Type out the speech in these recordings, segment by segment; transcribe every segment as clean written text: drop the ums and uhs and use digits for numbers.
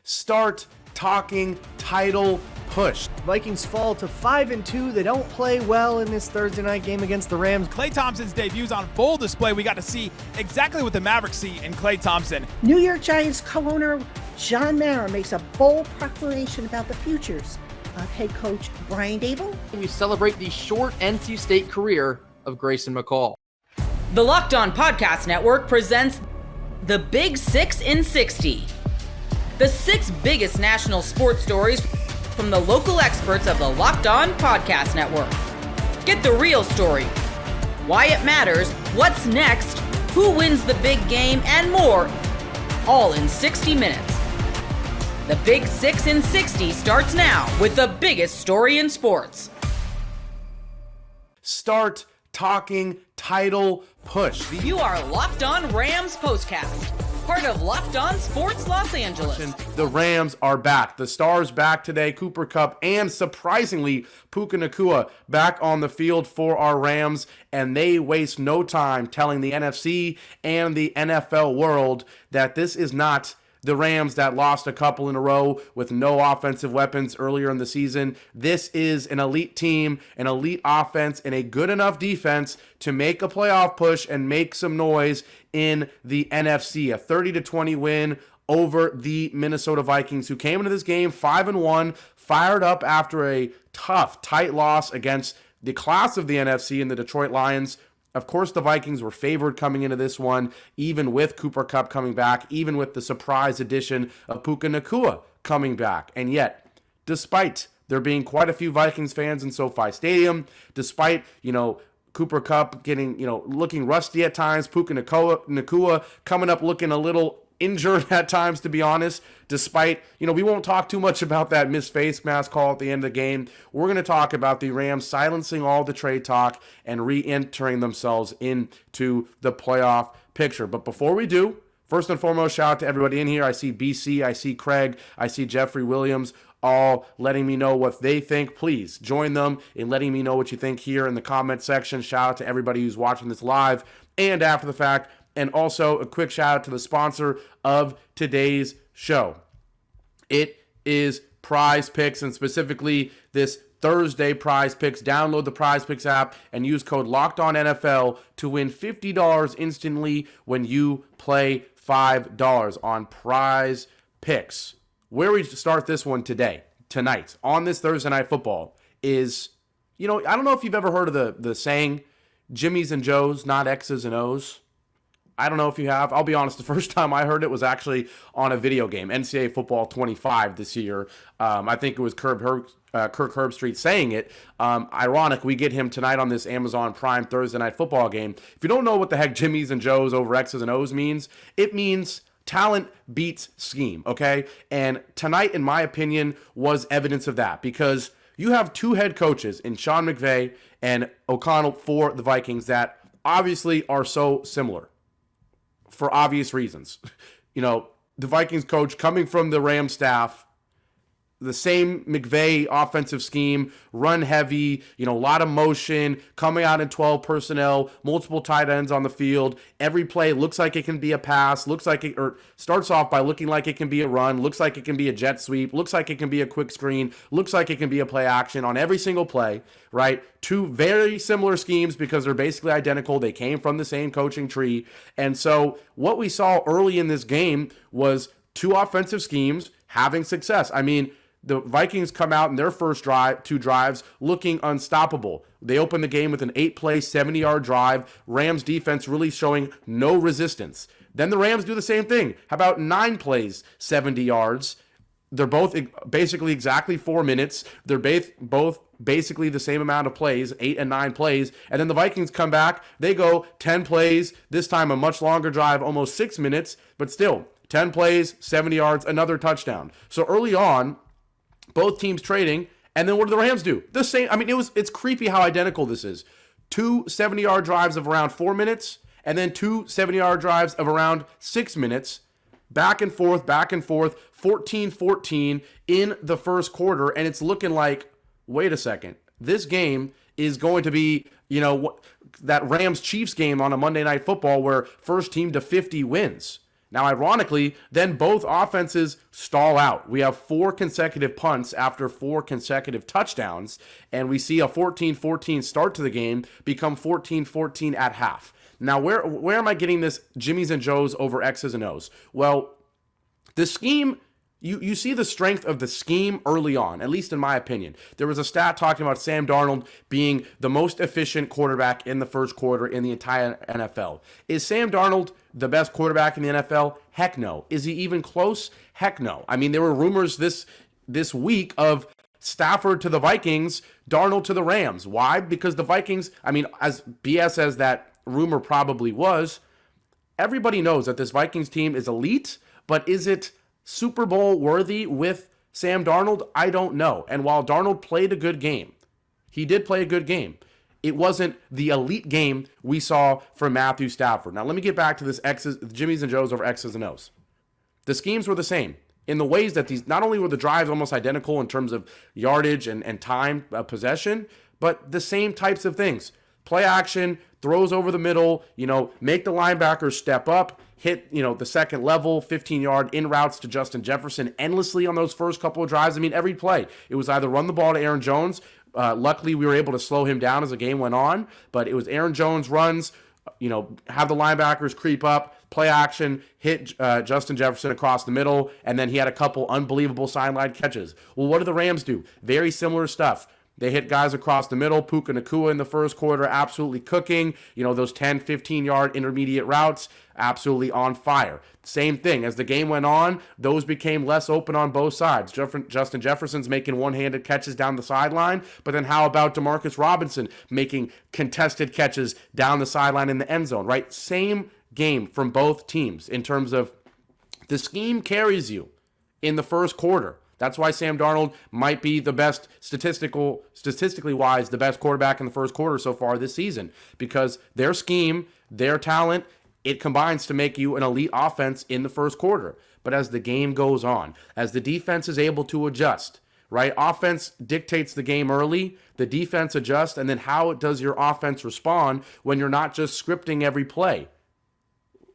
Start talking title push. Vikings fall to 5-2. They don't play well in this Thursday night game against the Rams. Klay Thompson's debut's on full display. We got to see exactly what the Mavericks see in Klay Thompson. New York Giants co-owner John Mara makes a bold proclamation about the futures of head coach Brian Daboll. We celebrate the short NC State career of Grayson McCall. The Locked On Podcast Network presents The Big 6 in 60. The 6 biggest national sports stories from the local experts of the Locked On Podcast Network. Get the real story, why it matters, what's next, who wins the big game, and more, all in 60 minutes. The Big 6 in 60 starts now with the biggest story in sports. Start talking title push. You are Locked On Rams Postcast, part of Locked On Sports Los Angeles. The Rams are back. The Stars back today. Cooper Kupp and surprisingly Puka Nacua back on the field for our Rams, and they waste no time telling the NFC and the NFL world that this is not the Rams that lost a couple in a row with no offensive weapons earlier in the season. This is an elite team, an elite offense, and a good enough defense to make a playoff push and make some noise in the NFC. A 30-20 win over the Minnesota Vikings, who came into this game 5-1, fired up after a tough, tight loss against the class of the NFC in the Detroit Lions. Of course, the Vikings were favored coming into this one, even with Cooper Kupp coming back, even with the surprise addition of Puka Nacua coming back. And yet, despite there being quite a few Vikings fans in SoFi Stadium, despite, Cooper Kupp getting, looking rusty at times, Puka Nacua coming up looking a little injured at times, to be honest, despite, we won't talk too much about that missed face mask call at the end of the game. We're going to talk about the Rams silencing all the trade talk and re-entering themselves into the playoff picture. But before we do, first and foremost, shout out to everybody in here. I see BC, I see Craig, I see Jeffrey Williams, all letting me know what they think. Please join them in letting me know what you think here in the comment section. Shout out to everybody who's watching this live and after the fact. And also a quick shout out to the sponsor of today's show. It is Prize Picks, and specifically this Thursday Prize Picks. Download the Prize Picks app and use code LOCKEDONNFL to win $50 instantly when you play $5 on Prize Picks. Where we start this one tonight, on this Thursday Night Football is, I don't know if you've ever heard of the saying, Jimmys and Joes, not X's and O's. I don't know if you have. I'll be honest, the first time I heard it was actually on a video game, NCAA Football 25 this year. I think it was Kirk Herbstreit saying it. Ironic, we get him tonight on this Amazon Prime Thursday Night Football game. If you don't know what the heck Jimmys and Joes over X's and O's means, it means talent beats scheme, okay? And tonight, in my opinion, was evidence of that, because you have two head coaches in Sean McVay and O'Connell for the Vikings that obviously are so similar, for obvious reasons. The Vikings coach coming from the Rams staff, the same McVay offensive scheme, run heavy, a lot of motion, coming out in 12 personnel, multiple tight ends on the field. Every play looks like it can be a pass, starts off by looking like it can be a run, looks like it can be a jet sweep, looks like it can be a quick screen, looks like it can be a play action on every single play, right? Two very similar schemes because they're basically identical. They came from the same coaching tree. And so what we saw early in this game was two offensive schemes having success. I mean, the Vikings come out in their first two drives looking unstoppable. They open the game with an 8-play, 70-yard drive. Rams defense really showing no resistance. Then the Rams do the same thing. How about 9 plays, 70 yards? They're both basically exactly 4 minutes. They're both basically the same amount of plays, 8 and 9 plays. And then the Vikings come back. They go 10 plays, this time a much longer drive, almost 6 minutes, but still 10 plays, 70 yards, another touchdown. So early on, both teams trading, and then what do the Rams do? The same. I mean, it's creepy how identical this is. 2 70-yard drives of around 4 minutes, and then 2 70-yard drives of around 6 minutes. Back and forth, 14-14 in the first quarter, and it's looking like, wait a second, this game is going to be, that Rams-Chiefs game on a Monday Night Football where first team to 50 wins. Now, ironically, then both offenses stall out. We have 4 consecutive punts after 4 consecutive touchdowns, and we see a 14-14 start to the game become 14-14 at half. Now, where am I getting this Jimmys and Joes over X's and O's? Well, the scheme, you see the strength of the scheme early on, at least in my opinion. There was a stat talking about Sam Darnold being the most efficient quarterback in the first quarter in the entire NFL. Is Sam Darnold the best quarterback in the NFL? Heck no. Is he even close? Heck no. I mean, there were rumors this week of Stafford to the Vikings, Darnold to the Rams. Why? Because the Vikings, I mean, as BS as that rumor probably was, everybody knows that this Vikings team is elite, but is it Super Bowl worthy with Sam Darnold? I don't know. And while Darnold played a good game, he did play a good game, it wasn't the elite game we saw from Matthew Stafford. Now, let me get back to this Jimmys and Joes over X's and O's. The schemes were the same in the ways that these, not only were the drives almost identical in terms of yardage and time possession, but the same types of things. Play action, throws over the middle, make the linebackers step up, hit, the second level, 15-yard in routes to Justin Jefferson endlessly on those first couple of drives. I mean, every play. It was either run the ball to Aaron Jones. Luckily, we were able to slow him down as the game went on, but it was Aaron Jones runs, have the linebackers creep up, play action, hit Justin Jefferson across the middle, and then he had a couple unbelievable sideline catches. Well, what do the Rams do? Very similar stuff. They hit guys across the middle. Puka Nacua in the first quarter, absolutely cooking. Those 10, 15-yard intermediate routes, absolutely on fire. Same thing. As the game went on, those became less open on both sides. Justin Jefferson's making one-handed catches down the sideline, but then how about Demarcus Robinson making contested catches down the sideline in the end zone, right? Same game from both teams in terms of the scheme carries you in the first quarter. That's why Sam Darnold might be the best, statistically wise, the best quarterback in the first quarter so far this season, because their scheme, their talent, it combines to make you an elite offense in the first quarter. But as the game goes on, as the defense is able to adjust, right? Offense dictates the game early, the defense adjusts, and then how does your offense respond when you're not just scripting every play?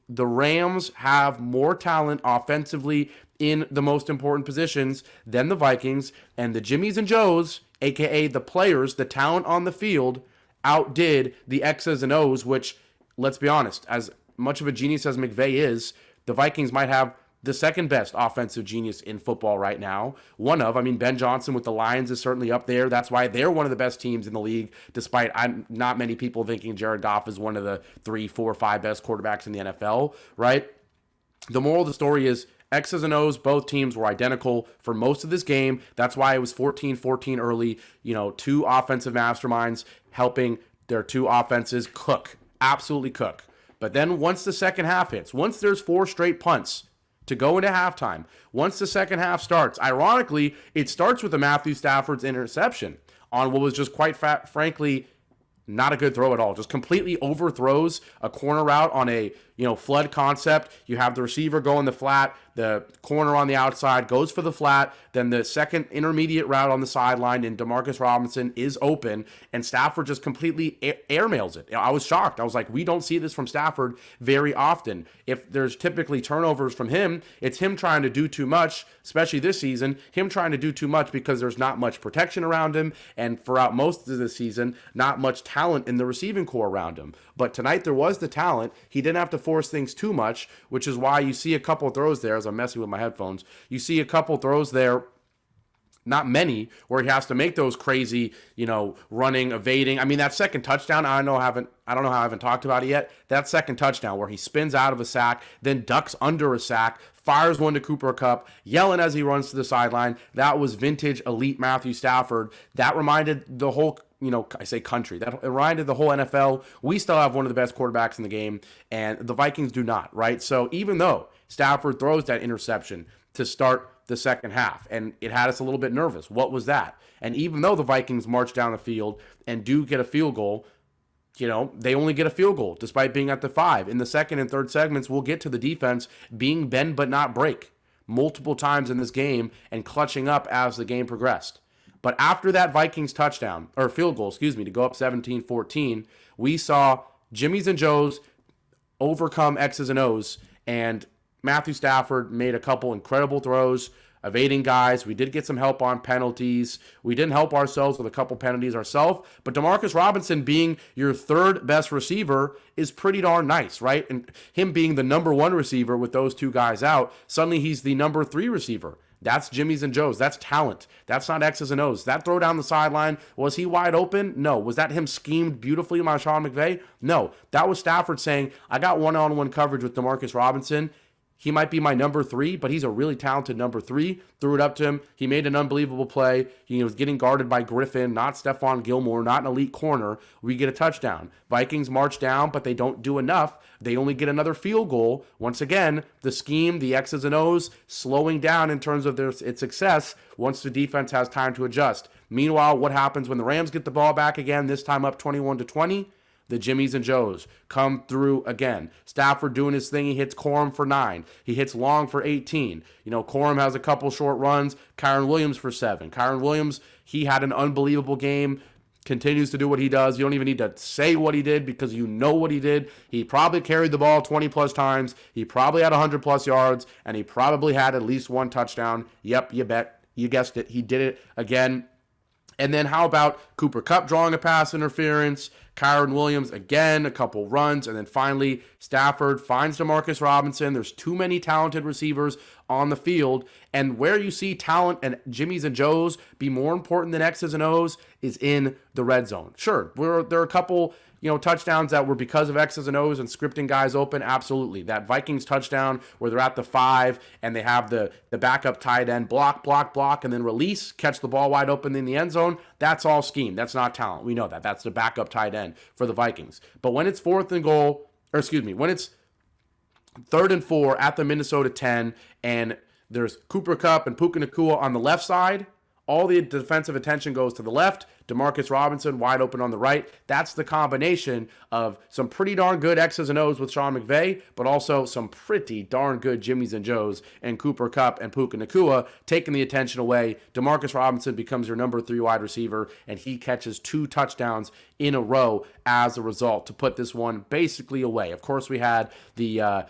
The Rams have more talent offensively in the most important positions than the Vikings, and the Jimmys and Joes, aka the players, the talent on the field, outdid the X's and O's, which, let's be honest, as much of a genius as McVay is, the Vikings might have the second best offensive genius in football right now. Ben Johnson with the Lions is certainly up there. That's why they're one of the best teams in the league, despite not many people thinking Jared Goff is one of the 3, 4, 5 best quarterbacks in the NFL, right? The moral of the story is X's and O's, both teams were identical for most of this game. That's why it was 14-14 early. 2 offensive masterminds helping their 2 offenses cook, absolutely cook. But then once the second half hits, once there's 4 straight punts to go into halftime, once the second half starts, ironically, it starts with the Matthew Stafford's interception on what was just quite frankly not a good throw at all. Just completely overthrows a corner route on a flood concept. You have the receiver go in the flat, the corner on the outside goes for the flat, then the second intermediate route on the sideline, and Demarcus Robinson is open, and Stafford just completely airmails it. I was shocked. I was like, we don't see this from Stafford very often. If there's typically turnovers from him, it's him trying to do too much, especially this season, him trying to do too much because there's not much protection around him, and throughout most of the season, not much talent in the receiving core around him. But tonight there was the talent. He didn't have to force things too much, which is why you see a couple of throws there, as I'm messing with my headphones, you see a couple throws there, not many, where he has to make those crazy, running, evading. I mean, that second touchdown, I don't know how I haven't talked about it yet. That second touchdown where he spins out of a sack, then ducks under a sack, fires one to Cooper Kupp, yelling as he runs to the sideline. That was vintage elite Matthew Stafford. That reminded the whole I say country. That reminded the whole NFL, we still have one of the best quarterbacks in the game, and the Vikings do not, right? So even though Stafford throws that interception to start the second half, and it had us a little bit nervous, what was that? And even though the Vikings march down the field and do get a field goal, they only get a field goal despite being at the 5. In the second and third segments, we'll get to the defense being bend but not break multiple times in this game and clutching up as the game progressed. But after that Vikings touchdown, or field goal, to go up 17-14, we saw Jimmys and Joes overcome X's and O's, and Matthew Stafford made a couple incredible throws, evading guys. We did get some help on penalties. We didn't help ourselves with a couple penalties ourselves. But Demarcus Robinson being your third best receiver is pretty darn nice, right? And him being the number one receiver with those two guys out, suddenly he's the number three receiver. That's Jimmy's and Joe's. That's talent. That's not X's and O's. That throw down the sideline, was he wide open? No. Was that him schemed beautifully by Sean McVay? No. That was Stafford saying, I got one-on-one coverage with Demarcus Robinson. He might be my number three, but he's a really talented number three. Threw it up to him. He made an unbelievable play. He was getting guarded by Griffin, not Stephon Gilmore, not an elite corner. We get a touchdown. Vikings march down, but they don't do enough. They only get another field goal. Once again, the scheme, the X's and O's, slowing down in terms of its success once the defense has time to adjust. Meanwhile, what happens when the Rams get the ball back again, this time up 21-20? The Jimmys and Joes come through again. Stafford doing his thing. He hits Corum for 9. He hits Long for 18. Corum has a couple short runs. Kyron Williams for 7. Kyron Williams, he had an unbelievable game. Continues to do what he does. You don't even need to say what he did because you know what he did. He probably carried the ball 20 plus times. He probably had 100 plus yards, and he probably had at least one touchdown. Yep, you bet. You guessed it. He did it again. And then how about Cooper Kupp drawing a pass interference? Kyron Williams, again, a couple runs. And then finally, Stafford finds Demarcus Robinson. There's too many talented receivers on the field. And where you see talent and Jimmys and Joes be more important than X's and O's is in the red zone. Sure, there are a couple touchdowns that were because of X's and O's and scripting guys open. Absolutely. That Vikings touchdown where they're at the 5 and they have the backup tight end block, and then release, catch the ball wide open in the end zone. That's all scheme. That's not talent. We know that. That's the backup tight end for the Vikings. But when it's when it's 3rd and 4 at the Minnesota 10 and there's Cooper Kupp and Puka Nacua on the left side, all the defensive attention goes to the left. Demarcus Robinson wide open on the right. That's the combination of some pretty darn good X's and O's with Sean McVay, but also some pretty darn good Jimmys and Joes and Cooper Kupp and Puka Nacua taking the attention away. Demarcus Robinson becomes your number 3 wide receiver, and he catches 2 touchdowns in a row as a result to put this one basically away. Of course, we had the,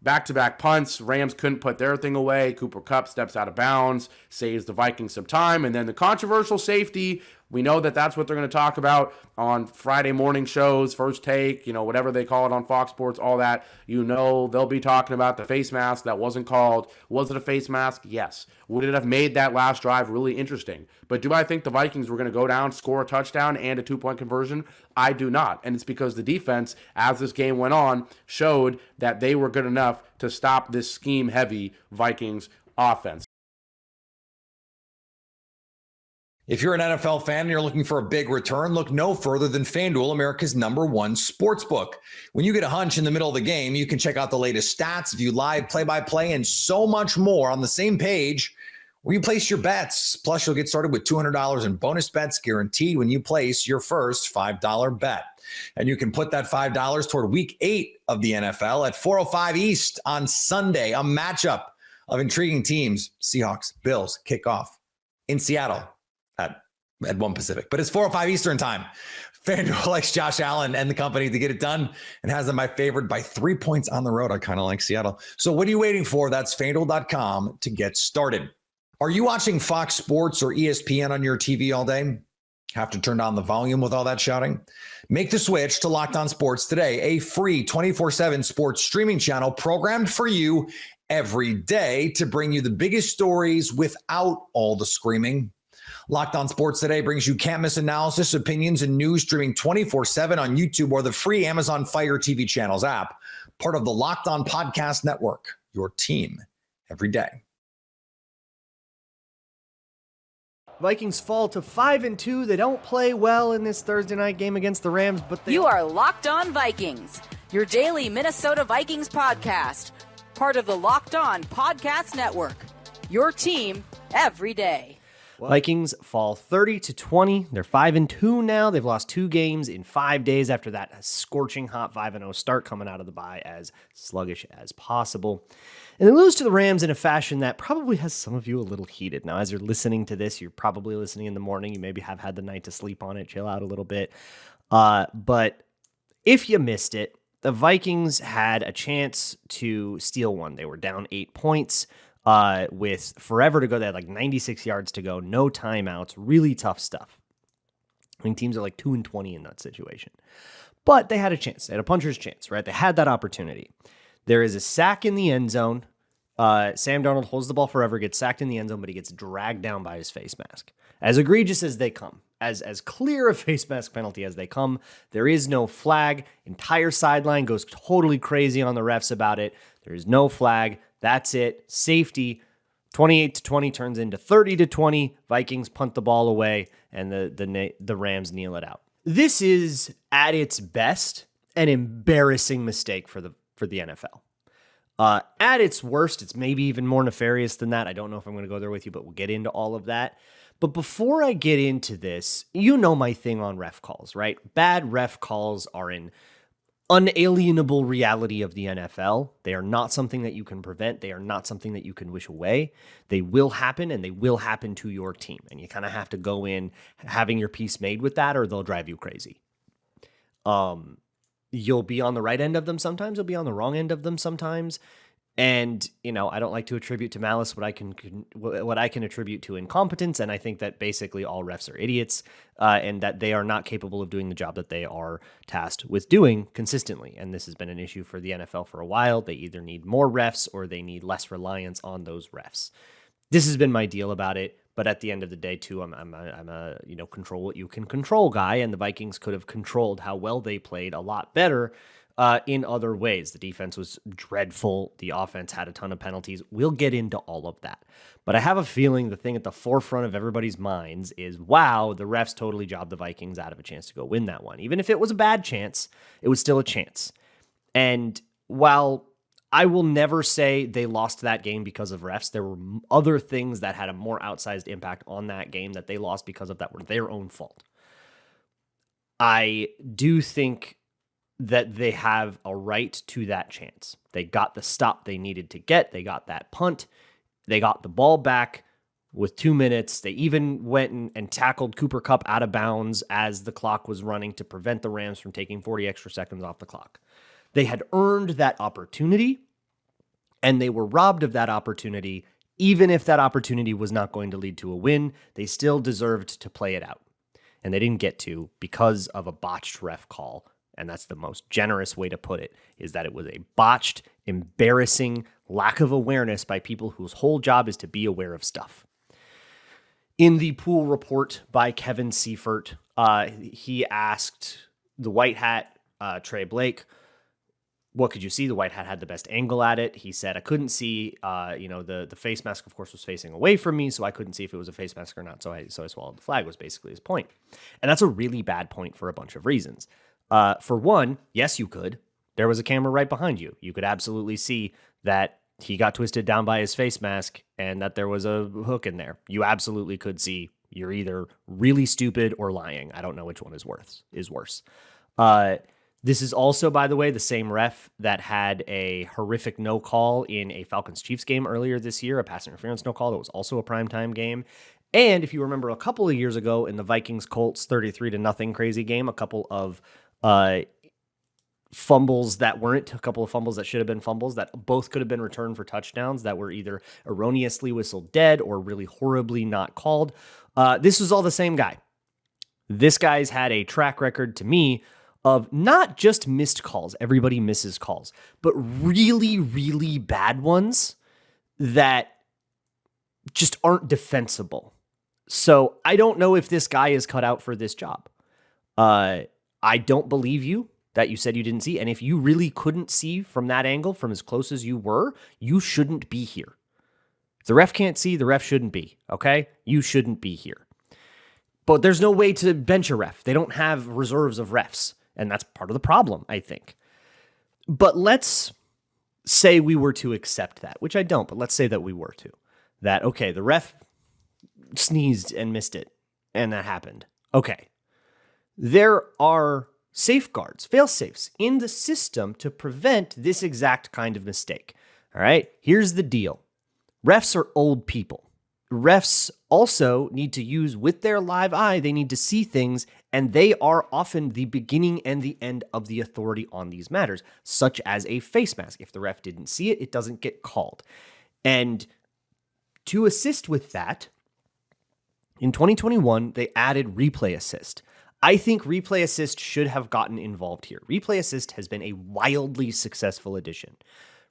back-to-back punts. Rams couldn't put their thing away. Cooper Kupp steps out of bounds, saves the Vikings some time. And then the controversial safety, we know that that's what they're going to talk about on Friday morning shows, First Take, whatever they call it on Fox Sports, all that. They'll be talking about the face mask that wasn't called. Was it a face mask? Yes. Would it have made that last drive really interesting? But do I think the Vikings were going to go down, score a touchdown, and a 2-point conversion? I do not. And it's because the defense, as this game went on, showed that they were good enough to stop this scheme-heavy Vikings offense. If you're an NFL fan and you're looking for a big return, look no further than FanDuel, America's #1 sportsbook. When you get a hunch in the middle of the game, you can check out the latest stats, view live play-by-play, and so much more on the same page where you place your bets. Plus, you'll get started with $200 in bonus bets guaranteed when you place your first $5 bet. And you can put that $5 toward Week 8 of the NFL at 4:05 East on Sunday, a matchup of intriguing teams. Seahawks, Bills kick off in Seattle at 1 Pacific, but it's 4:05 Eastern time. FanDuel likes Josh Allen and the company to get it done and has them favored by 3 points on the road. I kind of like Seattle. So what are you waiting for? That's FanDuel.com to get started. Are you watching Fox Sports or ESPN on your TV all day? Have to turn down the volume with all that shouting? Make the switch to Locked On Sports today, a free 24/7 sports streaming channel programmed for you every day to bring you the biggest stories without all the screaming. Locked On Sports Today brings you can't-miss analysis, opinions, and news streaming 24/7 on YouTube or the free Amazon Fire TV channels app, part of the Locked On Podcast Network, your team every day. Vikings fall to 5-2. They don't play well in this Thursday night game against the Rams, but You are Locked On Vikings, your daily Minnesota Vikings podcast, part of the Locked On Podcast Network, your team every day. Vikings fall 30-20. They're 5-2 now. They've lost 2 games in 5 days after that scorching hot 5-0 start coming out of the bye as sluggish as possible. And they lose to the Rams in a fashion that probably has some of you a little heated. Now, as you're listening to this, you're probably listening in the morning. You maybe have had the night to sleep on it, chill out a little bit. But if you missed it, the Vikings had a chance to steal one. They were down 8 points with forever to go. They had like 96 yards to go, no timeouts, really tough stuff. I think teams are like 2-20 in that situation. But they had a chance. They had a puncher's chance, right? They had that opportunity. There is a sack in the end zone. Sam Darnold holds the ball forever, gets sacked in the end zone, but he gets dragged down by his face mask. As egregious as they come, as clear a face mask penalty as they come, there is no flag. Entire sideline goes totally crazy on the refs about it. There is no flag. That's it. Safety. 28-20 turns into 30-20. Vikings punt the ball away, and the Rams kneel it out. This is, at its best, an embarrassing mistake for the NFL. At its worst, it's maybe even more nefarious than that. I don't know if I'm going to go there with you, but we'll get into all of that. But before I get into this, you know my thing on ref calls, right? Bad ref calls are an unalienable reality of the NFL. They are not something that you can prevent. They are not something that you can wish away. They will happen, and they will happen to your team. And you kind of have to go in having your peace made with that, or they'll drive you crazy. You'll be on the right end of them sometimes. You'll be on the wrong end of them sometimes. And, you know, I don't like to attribute to malice what I can attribute to incompetence. And I think that basically all refs are idiots and that they are not capable of doing the job that they are tasked with doing consistently. And this has been an issue for the NFL for a while. They either need more refs or they need less reliance on those refs. This has been my deal about it. But at the end of the day, too, I'm a control what you can control guy. And the Vikings could have controlled how well they played a lot better in other ways. The defense was dreadful. The offense had a ton of penalties. We'll get into all of that. But I have a feeling the thing at the forefront of everybody's minds is, wow, the refs totally jobbed the Vikings out of a chance to go win that one. Even if it was a bad chance, it was still a chance. And while I will never say they lost that game because of refs, there were other things that had a more outsized impact on that game that they lost because of that were their own fault. I do think that they have a right to that chance. They got the stop they needed to get. They got that punt. They got the ball back with 2 minutes. They even went and tackled Cooper Kupp out of bounds as the clock was running to prevent the Rams from taking 40 extra seconds off the clock. They had earned that opportunity, and they were robbed of that opportunity. Even if that opportunity was not going to lead to a win, they still deserved to play it out. And they didn't get to because of a botched ref call. And that's the most generous way to put it, is that it was a botched, embarrassing lack of awareness by people whose whole job is to be aware of stuff. In the pool report by Kevin Seifert, he asked the white hat, Trey Blake, what could you see? The white hat had the best angle at it. He said, I couldn't see, the face mask, of course, was facing away from me, so I couldn't see if it was a face mask or not. So I swallowed the flag was basically his point. And that's a really bad point for a bunch of reasons. For one, yes, you could. There was a camera right behind you. You could absolutely see that he got twisted down by his face mask and that there was a hook in there. You absolutely could see. You're either really stupid or lying. I don't know which one is worse. This is also, by the way, the same ref that had a horrific no call in a Falcons-Chiefs game earlier this year, a pass interference no call that was also a primetime game. And if you remember a couple of years ago in the Vikings-Colts 33-0 crazy game, a couple of fumbles that weren't, a couple of fumbles that should have been fumbles that both could have been returned for touchdowns that were either erroneously whistled dead or really horribly not called. This was all the same guy. This guy's had a track record to me of not just missed calls, everybody misses calls, but really, really bad ones that just aren't defensible. So I don't know if this guy is cut out for this job. I don't believe you that you said you didn't see. And if you really couldn't see from that angle, from as close as you were, you shouldn't be here. If the ref can't see, the ref shouldn't be, okay? You shouldn't be here. But there's no way to bench a ref. They don't have reserves of refs. And that's part of the problem, I think. But let's say we were to accept that, which I don't, but let's say that we were to. That, okay, the ref sneezed and missed it, and that happened. Okay. There are safeguards, fail-safes in the system to prevent this exact kind of mistake. All right? Here's the deal. Refs are old people. refs also need to use with their live eye, they need to see things, and they are often the beginning and the end of the authority on these matters, such as a face mask. If the ref didn't see it, it doesn't get called. And to assist with that, in 2021, they added replay assist. I think replay assist should have gotten involved here. Replay assist has been a wildly successful addition.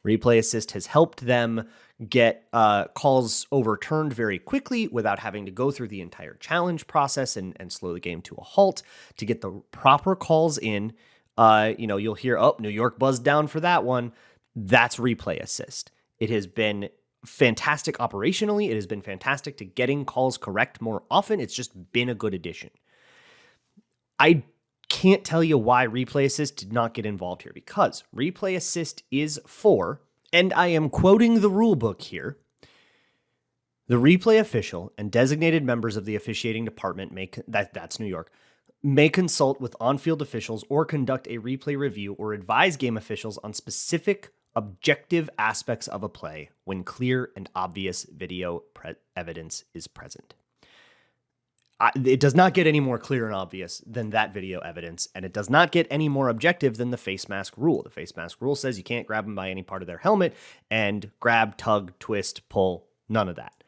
Replay assist has helped them get calls overturned very quickly without having to go through the entire challenge process and slow the game to a halt to get the proper calls in. You'll hear, oh, New York buzzed down for that one. That's replay assist. It has been fantastic operationally. It has been fantastic to getting calls correct more often. It's just been a good addition. I can't tell you why replay assist did not get involved here, because replay assist is for, and I am quoting the rule book here, the replay official and designated members of the officiating department that's New York, may consult with on-field officials or conduct a replay review or advise game officials on specific objective aspects of a play when clear and obvious video evidence is present. It does not get any more clear and obvious than that video evidence, and it does not get any more objective than the face mask rule. The face mask rule says you can't grab them by any part of their helmet, and grab, tug, twist, pull, none of that.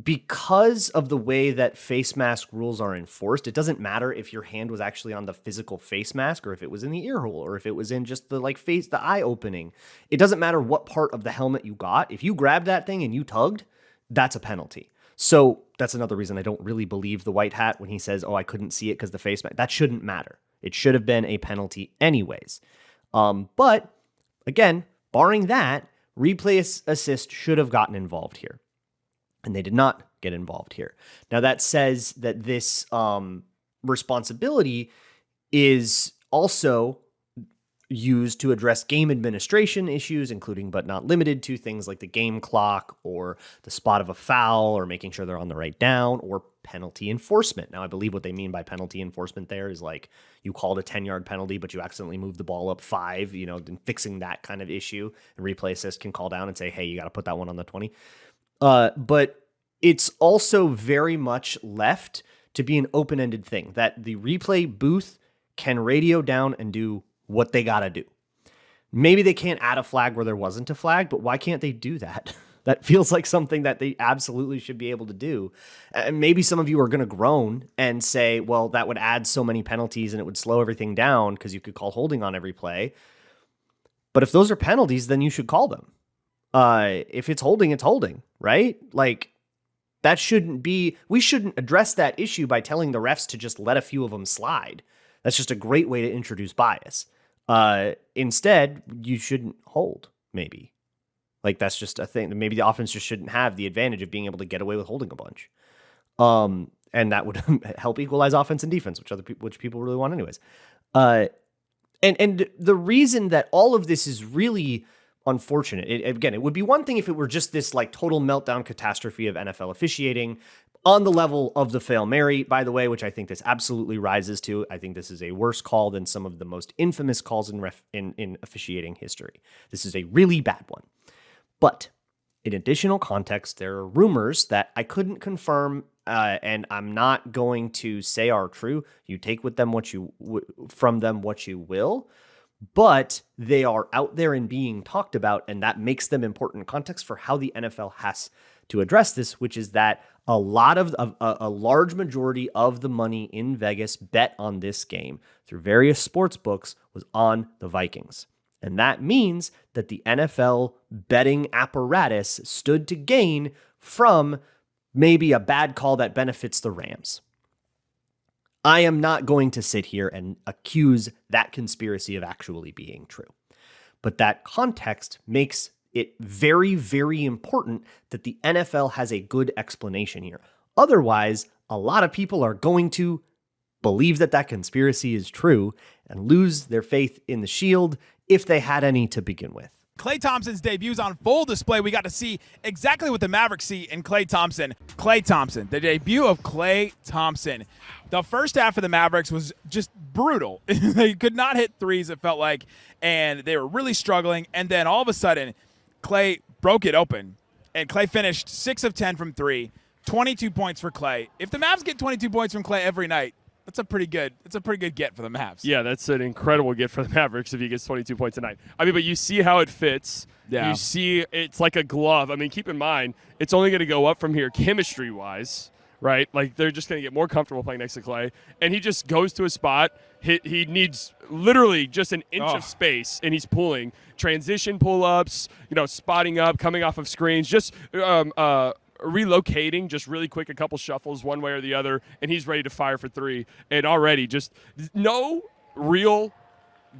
Because of the way that face mask rules are enforced, it doesn't matter if your hand was actually on the physical face mask, or if it was in the ear hole, or if it was in just the the eye opening. It doesn't matter what part of the helmet you got. If you grabbed that thing and you tugged, that's a penalty. So that's another reason I don't really believe the white hat when he says, oh, I couldn't see it because the face mask. That shouldn't matter. It should have been a penalty anyways. But again, barring that, replay assist should have gotten involved here. And they did not get involved here. Now that says that this responsibility is also used to address game administration issues, including but not limited to things like the game clock or the spot of a foul or making sure they're on the right down, or penalty enforcement. Now, I believe what they mean by penalty enforcement there is like you called a 10-yard penalty, but you accidentally moved the ball up 5, then fixing that kind of issue. And replay assist can call down and say, hey, you got to put that one on the 20. But it's also very much left to be an open-ended thing that the replay booth can radio down and do what they got to do. Maybe they can't add a flag where there wasn't a flag, but why can't they do that? That feels like something that they absolutely should be able to do. And maybe some of you are going to groan and say, well, that would add so many penalties and it would slow everything down because you could call holding on every play. But if those are penalties, then you should call them. If it's holding, right? Like, that shouldn't be, we shouldn't address that issue by telling the refs to just let a few of them slide. That's just a great way to introduce bias. Instead, you shouldn't hold, maybe. Like, that's just a thing. Maybe the offense just shouldn't have the advantage of being able to get away with holding a bunch. And that would help equalize offense and defense, which people really want anyways. And the reason that all of this is really unfortunate, it would be one thing if it were just this like total meltdown catastrophe of NFL officiating on the level of the Fail Mary, by the way, which I think this absolutely rises to. I think this is a worse call than some of the most infamous calls in officiating history. This is a really bad one. But in additional context, there are rumors that I couldn't confirm, and I'm not going to say are true. You take with them from them what you will, but they are out there and being talked about, and that makes them important context for how the NFL has to address this, which is that a large majority of the money in Vegas bet on this game through various sports books was on the Vikings. And that means that the NFL betting apparatus stood to gain from maybe a bad call that benefits the Rams. I am not going to sit here and accuse that conspiracy of actually being true. But that context makes it very, very important that the NFL has a good explanation here. Otherwise, a lot of people are going to believe that conspiracy is true and lose their faith in the Shield if they had any to begin with. Klay Thompson's debut is on full display. We got to see exactly what the Mavericks see in Klay Thompson. Klay Thompson, the debut of Klay Thompson. The first half of the Mavericks was just brutal. They could not hit threes, it felt like, and they were really struggling. And then all of a sudden, Klay broke it open And Klay finished 6 of 10 from 3, 22 points for Klay. If the Mavs get 22 points from Klay every night, that's a pretty good get for the Mavs. Yeah, that's an incredible get for the Mavericks if he gets 22 points a night. I mean, but you see how it fits. Yeah. You see it's like a glove. I mean, keep in mind, it's only going to go up from here chemistry-wise, right? Like, they're just going to get more comfortable playing next to Klay. And he just goes to a spot. He needs literally just an inch of space, and he's pulling. Transition pull-ups, spotting up, coming off of screens, just relocating just really quick, a couple shuffles one way or the other, and he's ready to fire for 3. And already just no real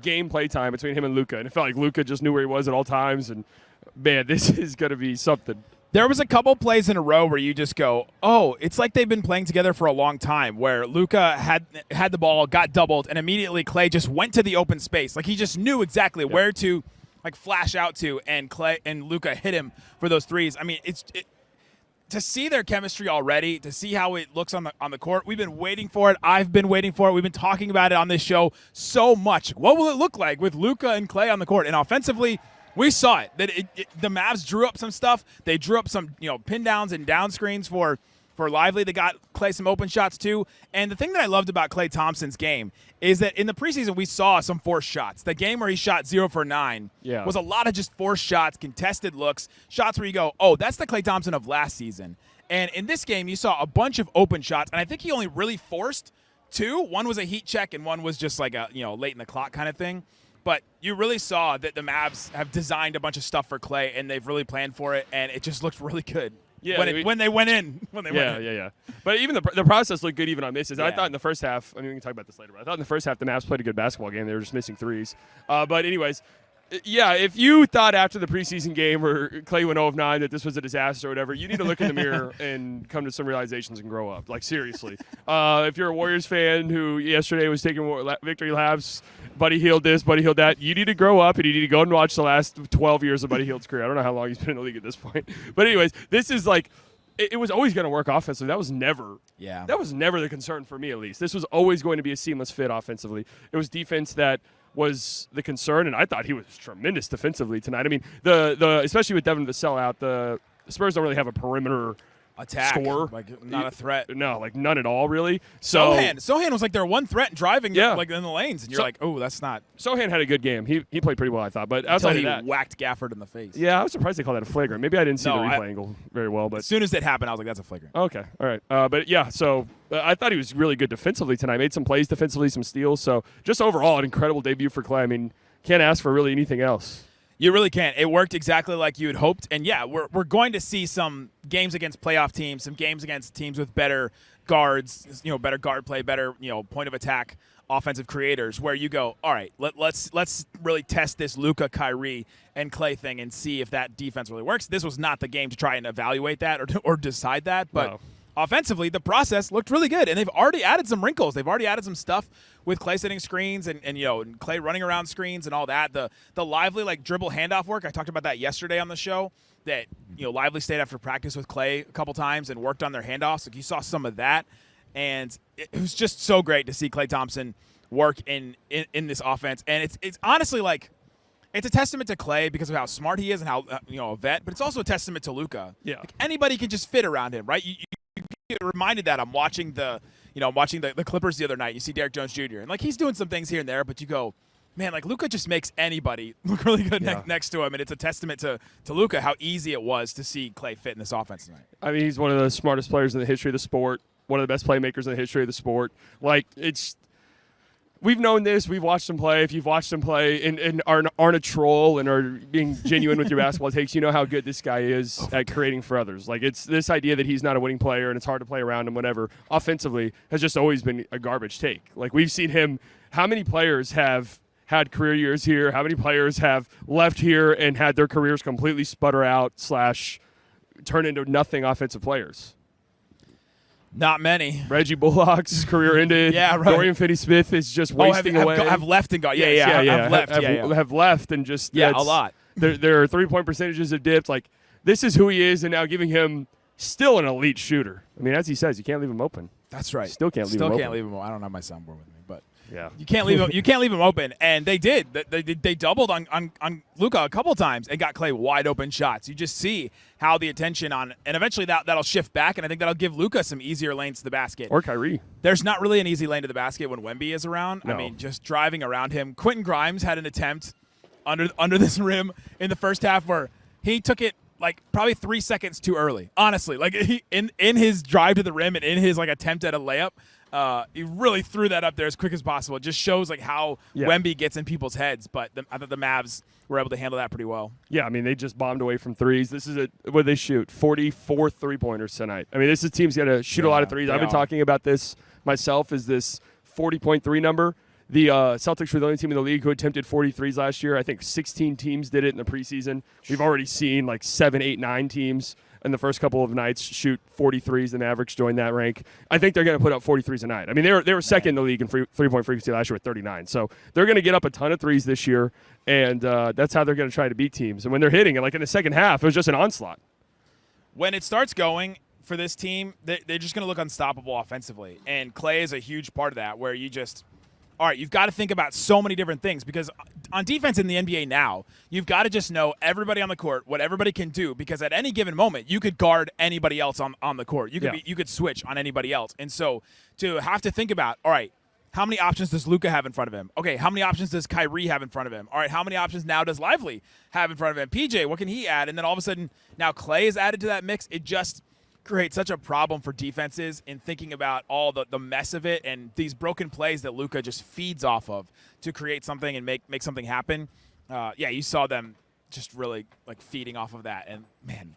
game play time between him and Luka. And it felt like Luka just knew where he was at all times. And, man, this is going to be something. There was a couple plays in a row where you just go, oh, it's like they've been playing together for a long time, where Luka had the ball, got doubled, and immediately Klay just went to the open space. Like, he just knew exactly where to flash out to, and Klay and Luka hit him for those threes. I mean, to see their chemistry already, to see how it looks on the court, we've been waiting for it. I've been waiting for it. We've been talking about it on this show so much. What will it look like with Luka and Klay on the court? And offensively, we saw it. That the Mavs drew up some stuff. They drew up some pin downs and down screens for Lively. They got Klay some open shots too. And the thing that I loved about Klay Thompson's game is that in the preseason we saw some forced shots. The game where he shot 0 for 9 was a lot of just forced shots, contested looks, shots where you go, oh, that's the Klay Thompson of last season. And in this game you saw a bunch of open shots, and I think he only really forced 2. One was a heat check and one was just like a late in the clock kind of thing. But you really saw that the Mavs have designed a bunch of stuff for Klay, and they've really planned for it, and it just looked really good. Yeah, when they went in. Yeah. But even the process looked good even on misses. Yeah. I thought in the first half, I mean, we can talk about this later, but I thought in the first half the Mavs played a good basketball game. They were just missing threes. But anyways, yeah, if you thought after the preseason game where Klay went 0 of 9 that this was a disaster or whatever, you need to look in the mirror and come to some realizations and grow up. Like, seriously. If you're a Warriors fan who yesterday was taking victory laps, Buddy Hield this, Buddy Hield that, you need to grow up and you need to go and watch the last 12 years of Buddy Hield's career. I don't know how long he's been in the league at this point. But anyways, this is like, it was always going to work offensively. That was never the concern for me, at least. This was always going to be a seamless fit offensively. It was defense that was the concern, and I thought he was tremendous defensively tonight. I mean, the especially with Devin Vassell out, the Spurs don't really have a perimeter attack score, like not a threat. No, like none at all, really. So Sohan was like their one threat driving, like in the lanes, and you're like, oh, that's not. Sohan had a good game. He played pretty well, I thought. But outside of that, he whacked Gafford in the face. Yeah, I was surprised they called that a flagrant. Maybe I didn't see the replay angle very well. But as soon as it happened, I was like, that's a flagrant. Okay, all right. But yeah, so I thought he was really good defensively tonight. Made some plays defensively, some steals. So just overall, an incredible debut for Klay. I mean, can't ask for really anything else. You really can't. It worked exactly like you had hoped. And, yeah, we're going to see some games against playoff teams, some games against teams with better guards, better guard play, better, point of attack offensive creators, where you go, all right, let's really test this Luka, Kyrie, and Klay thing and see if that defense really works. This was not the game to try and evaluate that or decide that. But offensively, the process looked really good. And they've already added some wrinkles. They've already added some stuff with Klay setting screens and Klay running around screens and all that. The Lively dribble handoff work, I talked about that yesterday on the show, that Lively stayed after practice with Klay a couple times and worked on their handoffs. Like, you saw some of that, and it was just so great to see Klay Thompson work in this offense. And it's honestly it's a testament to Klay because of how smart he is and how a vet, but it's also a testament to Luka. Yeah, anybody can just fit around him, right? You get reminded that I'm watching the Clippers the other night. You see Derrick Jones Jr. and he's doing some things here and there, but you go, man, Luka just makes anybody look really good next to him, and it's a testament to Luka how easy it was to see Klay fit in this offense tonight. I mean, he's one of the smartest players in the history of the sport, one of the best playmakers in the history of the sport. We've known this. We've watched him play. If you've watched him play and aren't a troll and are being genuine with your basketball takes, you know how good this guy is at creating for others. It's this idea that he's not a winning player and it's hard to play around him, whatever, offensively has just always been a garbage take. We've seen him. How many players have had career years here? How many players have left here and had their careers completely sputter out / turn into nothing offensive players? Not many. Reggie Bullock's career ended. Yeah, right. Dorian Finney-Smith is just wasting away. Have left and gone. Have left and just a lot. Their 3-point percentages have dipped. This is who he is, and now giving him still an elite shooter. I mean, as he says, you can't leave him open. That's right. Still can't leave him open. I don't have my soundboard with me, but Yeah. You can't leave him open, and they did. They doubled on Luka a couple times and got Klay wide open shots. You just see how the attention on, and eventually that'll shift back, and I think that'll give Luka some easier lanes to the basket. Or Kyrie. There's not really an easy lane to the basket when Wemby is around. No. I mean, just driving around him. Quentin Grimes had an attempt under this rim in the first half where he took it like probably 3 seconds too early. Honestly, like he in his drive to the rim and in his like attempt at a layup. He really threw that up there as quick as possible. It just shows like how Wemby gets in people's heads, but I thought the Mavs were able to handle that pretty well. Yeah, I mean, they just bombed away from threes. This is what they shoot, 44 three-pointers tonight. I mean, this is team's got to shoot a lot of threes. I've been talking about this myself, is this 40.3 number. The Celtics were the only team in the league who attempted 43s last year. I think 16 teams did it in the preseason. We've already seen like 7, 8, 9 teams in the first couple of nights shoot 43s. The Mavericks joined that rank. I think they're going to put up 43s a night. I mean, they were second in the league in three-point frequency last year with 39. So they're going to get up a ton of threes this year, and that's how they're going to try to beat teams. And when they're hitting, and like in the second half, it was just an onslaught. When it starts going for this team, they're just going to look unstoppable offensively. And Klay is a huge part of that, where you just – all right, you've got to think about so many different things, because on defense in the NBA now, you've got to just know everybody on the court, what everybody can do, because at any given moment, you could guard anybody else on the court. You could switch on anybody else. And so to have to think about, all right, how many options does Luka have in front of him? Okay, how many options does Kyrie have in front of him? All right, how many options now does Lively have in front of him? PJ, what can he add? And then all of a sudden, now Klay is added to that mix. It just create such a problem for defenses in thinking about all the mess of it and these broken plays that Luka just feeds off of to create something and make something happen. You saw them just really like feeding off of that. And man,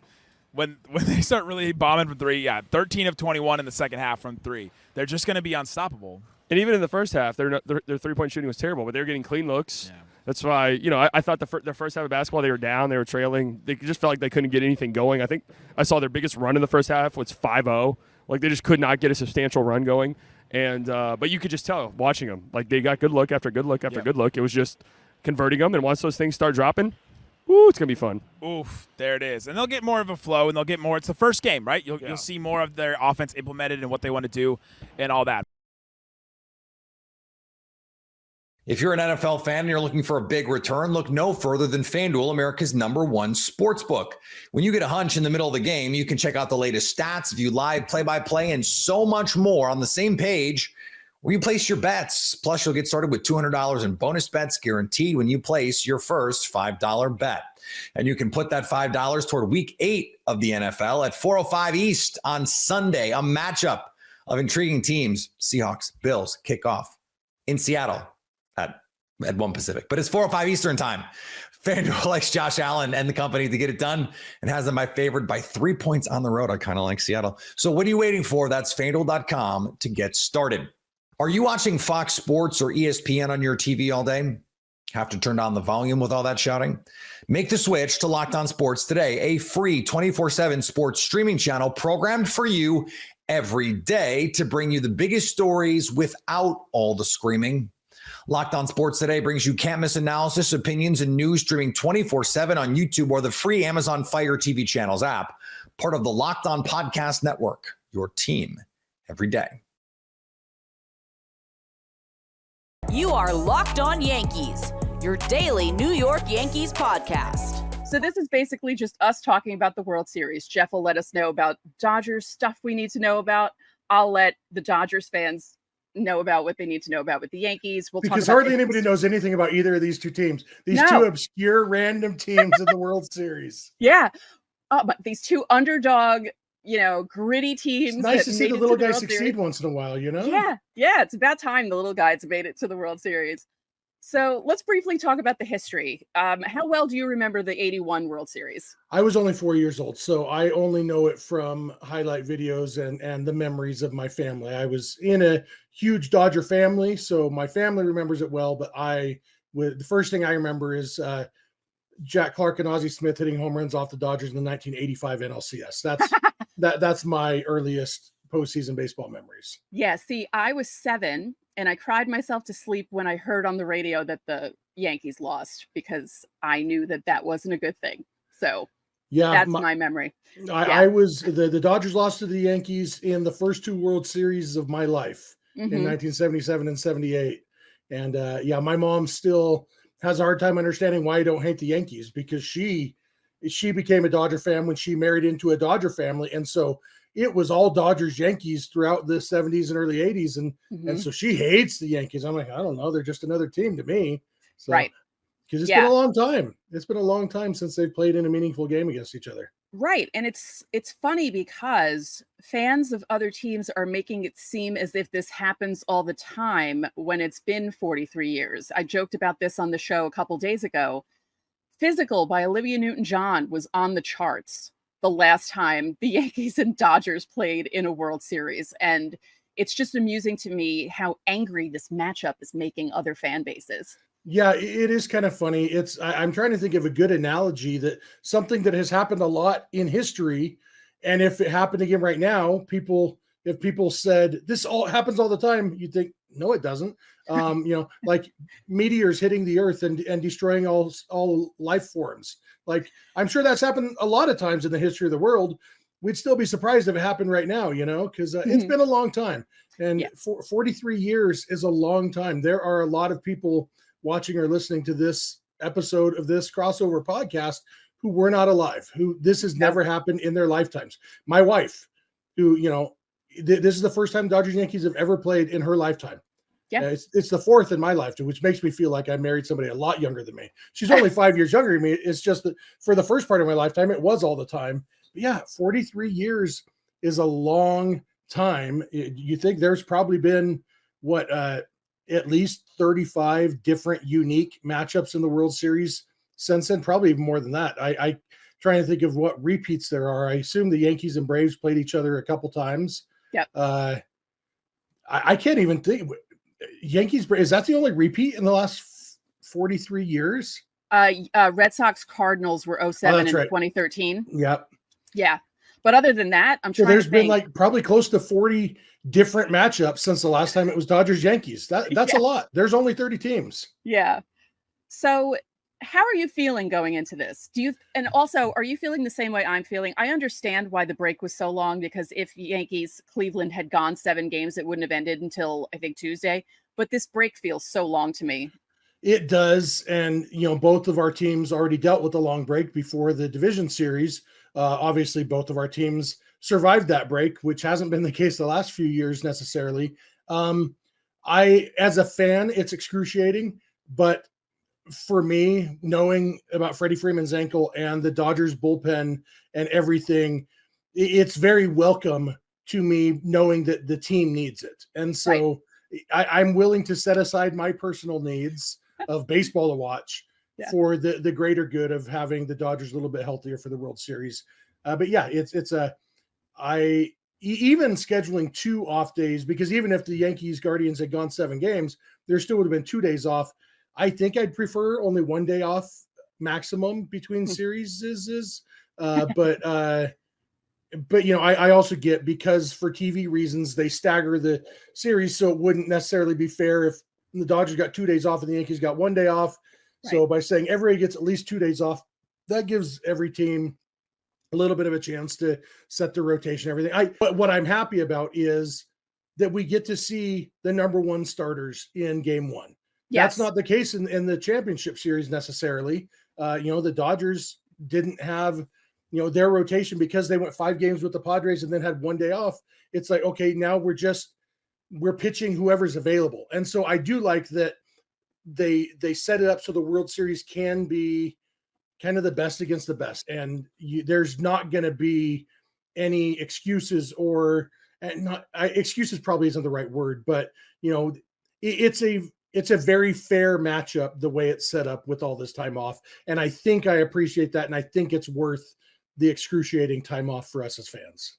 when they start really bombing from three, 13 of 21 in the second half from three, they're just going to be unstoppable. And even in the first half, their three-point shooting was terrible, but they were getting clean looks. Yeah. That's why, I thought their first half of basketball, they were down, they were trailing. They just felt like they couldn't get anything going. I think I saw their biggest run in the first half was 5-0. Like, they just could not get a substantial run going. And but you could just tell watching them. Like, they got good look after good look after good look. It was just converting them. And once those things start dropping, ooh, it's going to be fun. Oof, there it is. And they'll get more of a flow, and they'll get more. It's the first game, right? You'll see more of their offense implemented and what they want to do and all that. If you're an NFL fan and you're looking for a big return, look no further than FanDuel, America's #1 sportsbook. When you get a hunch in the middle of the game, you can check out the latest stats, view live play-by-play, and so much more on the same page where you place your bets. Plus, you'll get started with $200 in bonus bets guaranteed when you place your first $5 bet. And you can put that $5 toward Week 8 of the NFL at 4:05 East on Sunday, a matchup of intriguing teams. Seahawks, Bills kick off in Seattle at 1 Pacific, but it's 4:05 Eastern time. FanDuel likes Josh Allen and the company to get it done and has them favored by 3 points on the road. I kind of like Seattle. So what are you waiting for? That's FanDuel.com to get started. Are you watching Fox Sports or ESPN on your TV all day? Have to turn down the volume with all that shouting? Make the switch to Locked On Sports today, a free 24/7 sports streaming channel programmed for you every day to bring you the biggest stories without all the screaming. Locked On Sports Today brings you can't-miss analysis, opinions, and news streaming 24/7 on YouTube or the free Amazon Fire TV channels app, part of the Locked On Podcast Network, your team every day. You are Locked On Yankees, your daily New York Yankees podcast. So this is basically just us talking about the World Series. Jeff will let us know about Dodgers stuff we need to know about. I'll let the Dodgers fans know about what they need to know about with the Yankees. We'll because talk about hardly anybody knows anything about either of these two teams. These two obscure random teams in the World Series. Yeah. But these two underdog, gritty teams. It's nice to see the little guy succeed once in a while, Yeah. Yeah. It's about time the little guys made it to the World Series. So let's briefly talk about the history. How well do you remember the 81 World Series? I was only 4 years old, so I only know it from highlight videos and the memories of my family. I was in a huge Dodger family, so my family remembers it well, but the first thing I remember is Jack Clark and Ozzie Smith hitting home runs off the Dodgers in the 1985 NLCS. That's my earliest postseason baseball memories. Yeah, see, I was 7, and I cried myself to sleep when I heard on the radio that the Yankees lost, because I knew that wasn't a good thing. So that's my memory. I was the Dodgers lost to the Yankees in the first 2 World Series of my life in 1977 and 78. And yeah, my mom still has a hard time understanding why I don't hate the Yankees, because she became a Dodger fan when she married into a Dodger family. And so it was all Dodgers Yankees throughout the 70s and early 80s. And so she hates the Yankees. I'm like, I don't know. They're just another team to me. So, Right. Because it's been a long time. It's been a long time since they've played in a meaningful game against each other. Right. And it's funny because fans of other teams are making it seem as if this happens all the time when it's been 43 years. I joked about this on the show a couple days ago. Physical by Olivia Newton-John was on the charts the last time the Yankees and Dodgers played in a World Series. And it's just amusing to me how angry this matchup is making other fan bases. Yeah, it is kind of funny. I'm trying to think of a good analogy, that something that has happened a lot in history. And if it happened again right now, if people said this all happens all the time, you'd think, no, it doesn't. Like meteors hitting the earth and destroying all life forms. Like, I'm sure that's happened a lot of times in the history of the world. We'd still be surprised if it happened right now, because it's been a long time. And 43 years is a long time. There are a lot of people watching or listening to this episode of this crossover podcast who were not alive, who this has never happened in their lifetimes. My wife, who, this is the first time Dodgers Yankees have ever played in her lifetime. Yeah. It's the fourth in my lifetime, which makes me feel like I married somebody a lot younger than me. She's only 5 years younger than me. It's just that for the first part of my lifetime, it was all the time. But yeah, 43 years is a long time. You think there's probably been at least 35 different unique matchups in the World Series since then, probably even more than that. I trying to think of what repeats there are. I assume the Yankees and Braves played each other a couple times. Yep. I can't even think. Yankees, is that the only repeat in the last 43 years? Red Sox Cardinals were 07 and 2013. Yep. Yeah. But other than that, I'm trying to think. There's been like probably close to 40 different matchups since the last time it was Dodgers Yankees. That's a lot. There's only 30 teams. Yeah. So how are you feeling going into this? And also, are you feeling the same way I'm feeling? I understand why the break was so long, because if Cleveland had gone 7 games, it wouldn't have ended until I think Tuesday. But this break feels so long to me. It does. And, both of our teams already dealt with a long break before the division series. Obviously, both of our teams survived that break, which hasn't been the case the last few years necessarily. As a fan, it's excruciating, but for me, knowing about Freddie Freeman's ankle and the Dodgers bullpen and everything, it's very welcome to me knowing that the team needs it. And so I'm willing to set aside my personal needs of baseball to watch for the greater good of having the Dodgers a little bit healthier for the World Series. But yeah, even scheduling 2 off days, because even if the Yankees Guardians had gone 7 games, there still would have been 2 days off. I think I'd prefer only 1 day off maximum between series but I also get, because for TV reasons, they stagger the series. So it wouldn't necessarily be fair if the Dodgers got 2 days off and the Yankees got 1 day off. Right. So by saying everybody gets at least 2 days off, that gives every team a little bit of a chance to set the rotation, everything. But what I'm happy about is that we get to see the number 1 starters in game 1. Yes. That's not the case in the championship series necessarily. The Dodgers didn't have, their rotation, because they went 5 games with the Padres and then had 1 day off. It's like, okay, now we're pitching whoever's available. And so I do like that they set it up so the World Series can be kind of the best against the best. And there's not going to be any excuses, or excuses probably isn't the right word, but it's a very fair matchup the way it's set up with all this time off. And I think I appreciate that. And I think it's worth the excruciating time off for us as fans.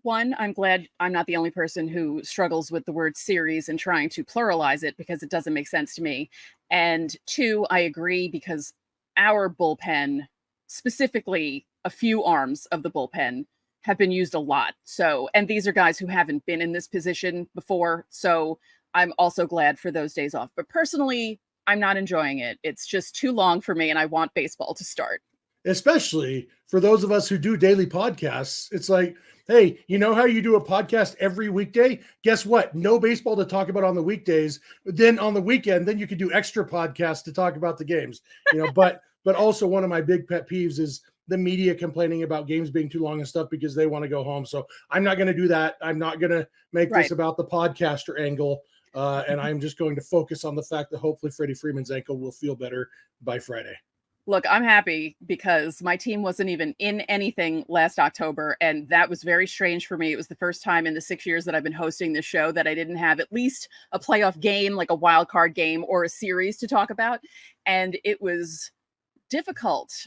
One, I'm glad I'm not the only person who struggles with the word series and trying to pluralize it, because it doesn't make sense to me. And 2, I agree, because our bullpen, specifically a few arms of the bullpen, have been used a lot. So, and these are guys who haven't been in this position before. So I'm also glad for those days off. But personally, I'm not enjoying it. It's just too long for me, and I want baseball to start. especially for those of us who do daily podcasts. It's like, hey, you know how you do a podcast every weekday? Guess what? No baseball to talk about on the weekdays. Then on the weekend, then you could do extra podcasts to talk about the games. But also one of my big pet peeves is the media complaining about games being too long and stuff because they want to go home. So I'm not going to do that. I'm not going to make this about the podcaster angle. And I'm just going to focus on the fact that hopefully Freddie Freeman's ankle will feel better by Friday. Look, I'm happy because my team wasn't even in anything last October, and that was very strange for me. It was the first time in the 6 years that I've been hosting this show that I didn't have at least a playoff game, like a wild card game or a series to talk about. And it was difficult.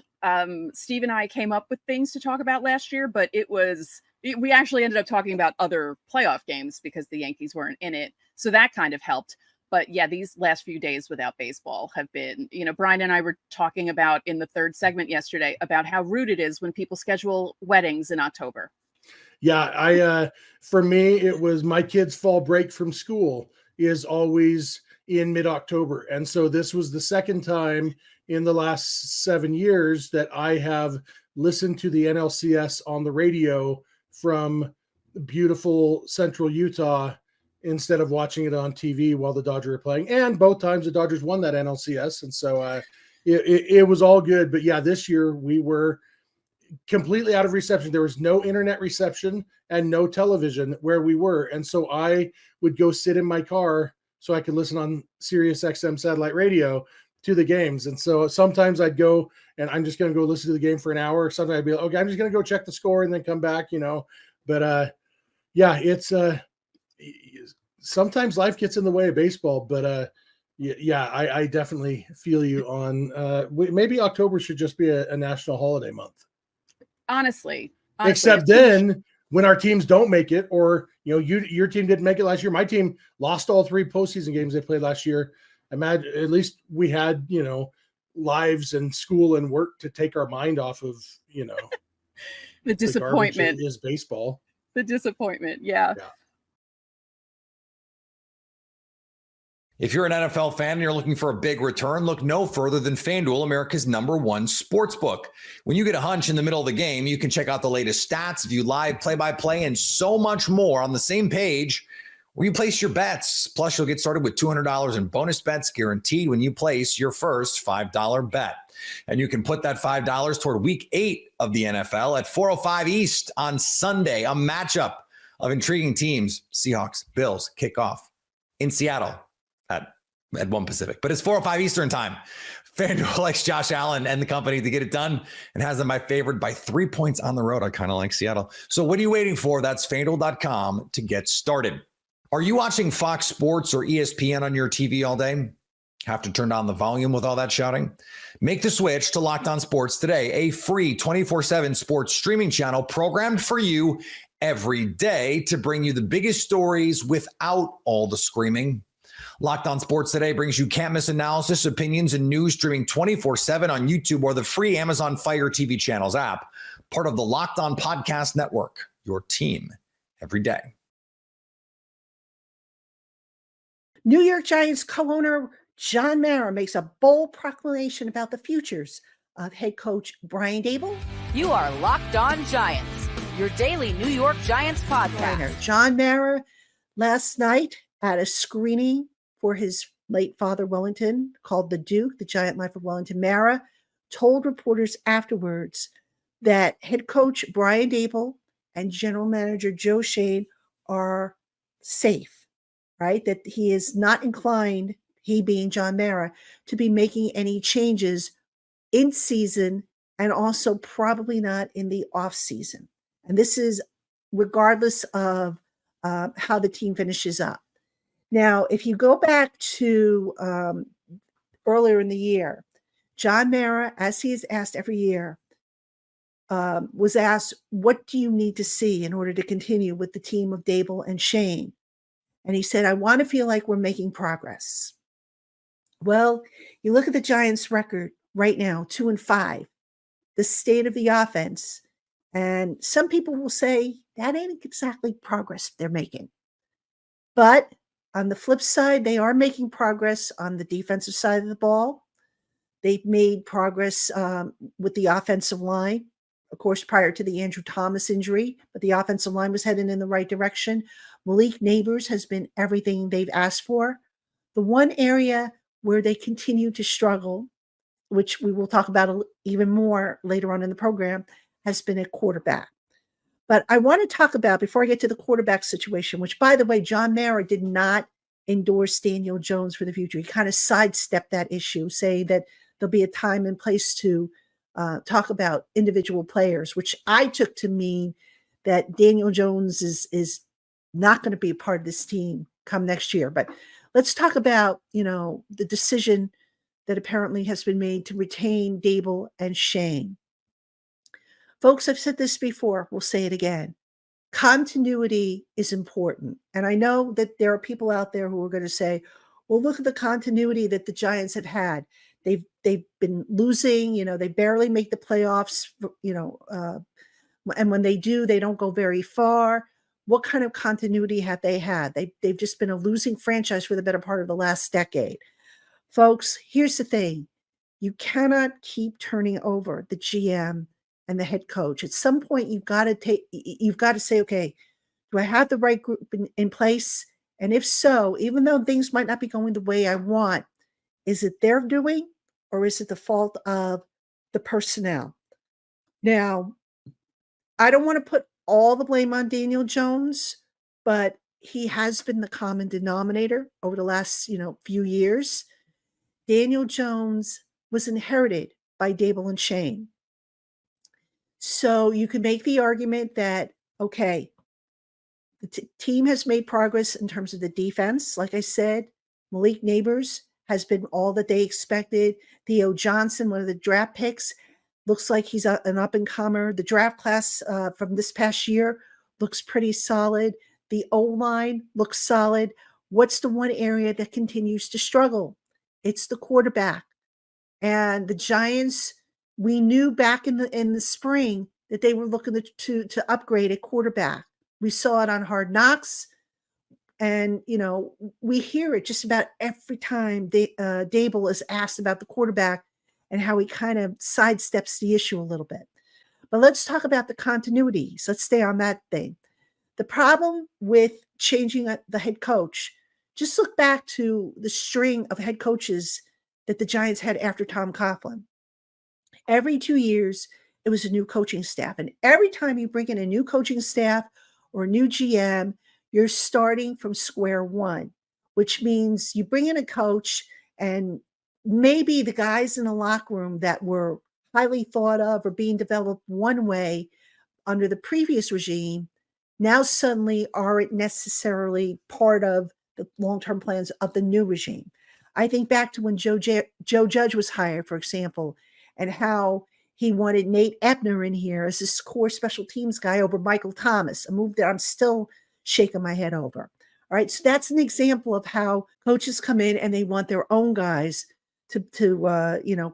Steve and I came up with things to talk about last year, but we actually ended up talking about other playoff games because the Yankees weren't in it. So that kind of helped. But yeah, these last few days without baseball have been, Brian and I were talking about in the third segment yesterday about how rude it is when people schedule weddings in October. Yeah, for me, it was my kids' fall break from school is always in mid-October. And so this was the second time in the last 7 years that I have listened to the NLCS on the radio from beautiful central Utah instead of watching it on TV while the Dodgers were playing. And both times the Dodgers won that NLCS. And so it was all good. But yeah, this year we were completely out of reception. There was no internet reception and no television where we were. And so I would go sit in my car so I could listen on Sirius XM satellite radio to the games. And so sometimes I'd go and I'm just going to go listen to the game for an hour. Sometimes I'd be like, okay, I'm just going to go check the score and then come back, But yeah, it's sometimes life gets in the way of baseball, but yeah, I definitely feel you on maybe October should just be a national holiday month. Honestly, except then when our teams don't make it, or your team didn't make it last year. My team lost all 3 postseason games they played last year. Imagine at least we had lives and school and work to take our mind off of the disappointment is baseball. The disappointment, yeah. If you're an NFL fan and you're looking for a big return, look no further than FanDuel, America's #1 sportsbook. When you get a hunch in the middle of the game, you can check out the latest stats, view live play-by-play, and so much more on the same page where you place your bets. Plus, you'll get started with $200 in bonus bets guaranteed when you place your first $5 bet. And you can put that $5 toward Week 8 of the NFL at 4:05 East on Sunday, a matchup of intriguing teams. Seahawks, Bills kick off in Seattle at 1 Pacific, but it's 4:05 Eastern time. FanDuel likes Josh Allen and the company to get it done and has them by favored by 3 points on the road. I kind of like Seattle. So what are you waiting for? That's FanDuel.com to get started. Are you watching Fox Sports or ESPN on your TV all day? Have to turn down the volume with all that shouting? Make the switch to Locked On Sports today, a free 24/7 sports streaming channel programmed for you every day to bring you the biggest stories without all the screaming. Locked On Sports Today brings you can't-miss analysis, opinions, and news streaming 24/7 on YouTube or the free Amazon Fire TV channels app, part of the Locked On Podcast Network, your team every day. New York Giants co-owner John Mara makes a bold proclamation about the futures of head coach Brian Daboll. You are Locked On Giants, your daily New York Giants podcast. John Mara last night at a screening for his late father, Wellington, called The Duke, The Giant Life of Wellington. Mara told reporters afterwards that head coach Brian Daboll and general manager Joe Shane are safe, right? That he is not inclined, he being John Mara, to be making any changes in season and also probably not in the off season. And this is regardless of how the team finishes up. Now, if you go back to earlier in the year, John Mara, as he is asked every year, was asked, what do you need to see in order to continue with the team of Daboll and Shane? And he said, I want to feel like we're making progress. Well, you look at the Giants' record right now, 2-5, the state of the offense, and some people will say that ain't exactly progress they're making. But on the flip side, they are making progress on the defensive side of the ball. They've made progress with the offensive line, of course, prior to the Andrew Thomas injury, but the offensive line was heading in the right direction. Malik Neighbors has been everything they've asked for. The one area where they continue to struggle, which we will talk about even more later on in the program, has been at quarterback. But I want to talk about, before I get to the quarterback situation, which, by the way, John Mara did not endorse Daniel Jones for the future. He kind of sidestepped that issue, saying that there'll be a time and place to talk about individual players, which I took to mean that Daniel Jones is not going to be a part of this team come next year. But let's talk about, the decision that apparently has been made to retain Dable and Shane. Folks, I've said this before. We'll say it again. Continuity is important. And I know that there are people out there who are going to say, well, look at the continuity that the Giants have had. They've been losing, they barely make the playoffs, and when they do, they don't go very far. What kind of continuity have they had? They've just been a losing franchise for the better part of the last decade. Folks, here's the thing. You cannot keep turning over the GM and the head coach. At some point, you've got to say, okay, do I have the right group in place? And if so, even though things might not be going the way I want, is it their doing or is it the fault of the personnel? Now, I don't want to put all the blame on Daniel Jones, but he has been the common denominator over the last, few years. Daniel Jones was inherited by Dable and Shane. So you can make the argument that, okay, the team has made progress in terms of the defense. Like I said, Malik Neighbors has been all that they expected. Theo Johnson, one of the draft picks, looks like he's an up-and-comer. The draft class from this past year looks pretty solid. The O-line looks solid. What's the one area that continues to struggle? It's the quarterback. And the Giants, we knew back in the spring that they were looking to upgrade at quarterback. We saw it on Hard Knocks. And, we hear it just about every time Dable is asked about the quarterback and how he kind of sidesteps the issue a little bit. But let's talk about the continuities. Let's stay on that thing. The problem with changing the head coach, just look back to the string of head coaches that the Giants had after Tom Coughlin. Every 2 years, it was a new coaching staff. And every time you bring in a new coaching staff or a new GM, you're starting from square one, which means you bring in a coach and maybe the guys in the locker room that were highly thought of or being developed one way under the previous regime now suddenly aren't necessarily part of the long-term plans of the new regime. I think back to when Joe Judge was hired, for example, and how he wanted Nate Ebner in here as his core special teams guy over Michael Thomas, a move that I'm still shaking my head over. All right, so that's an example of how coaches come in and they want their own guys to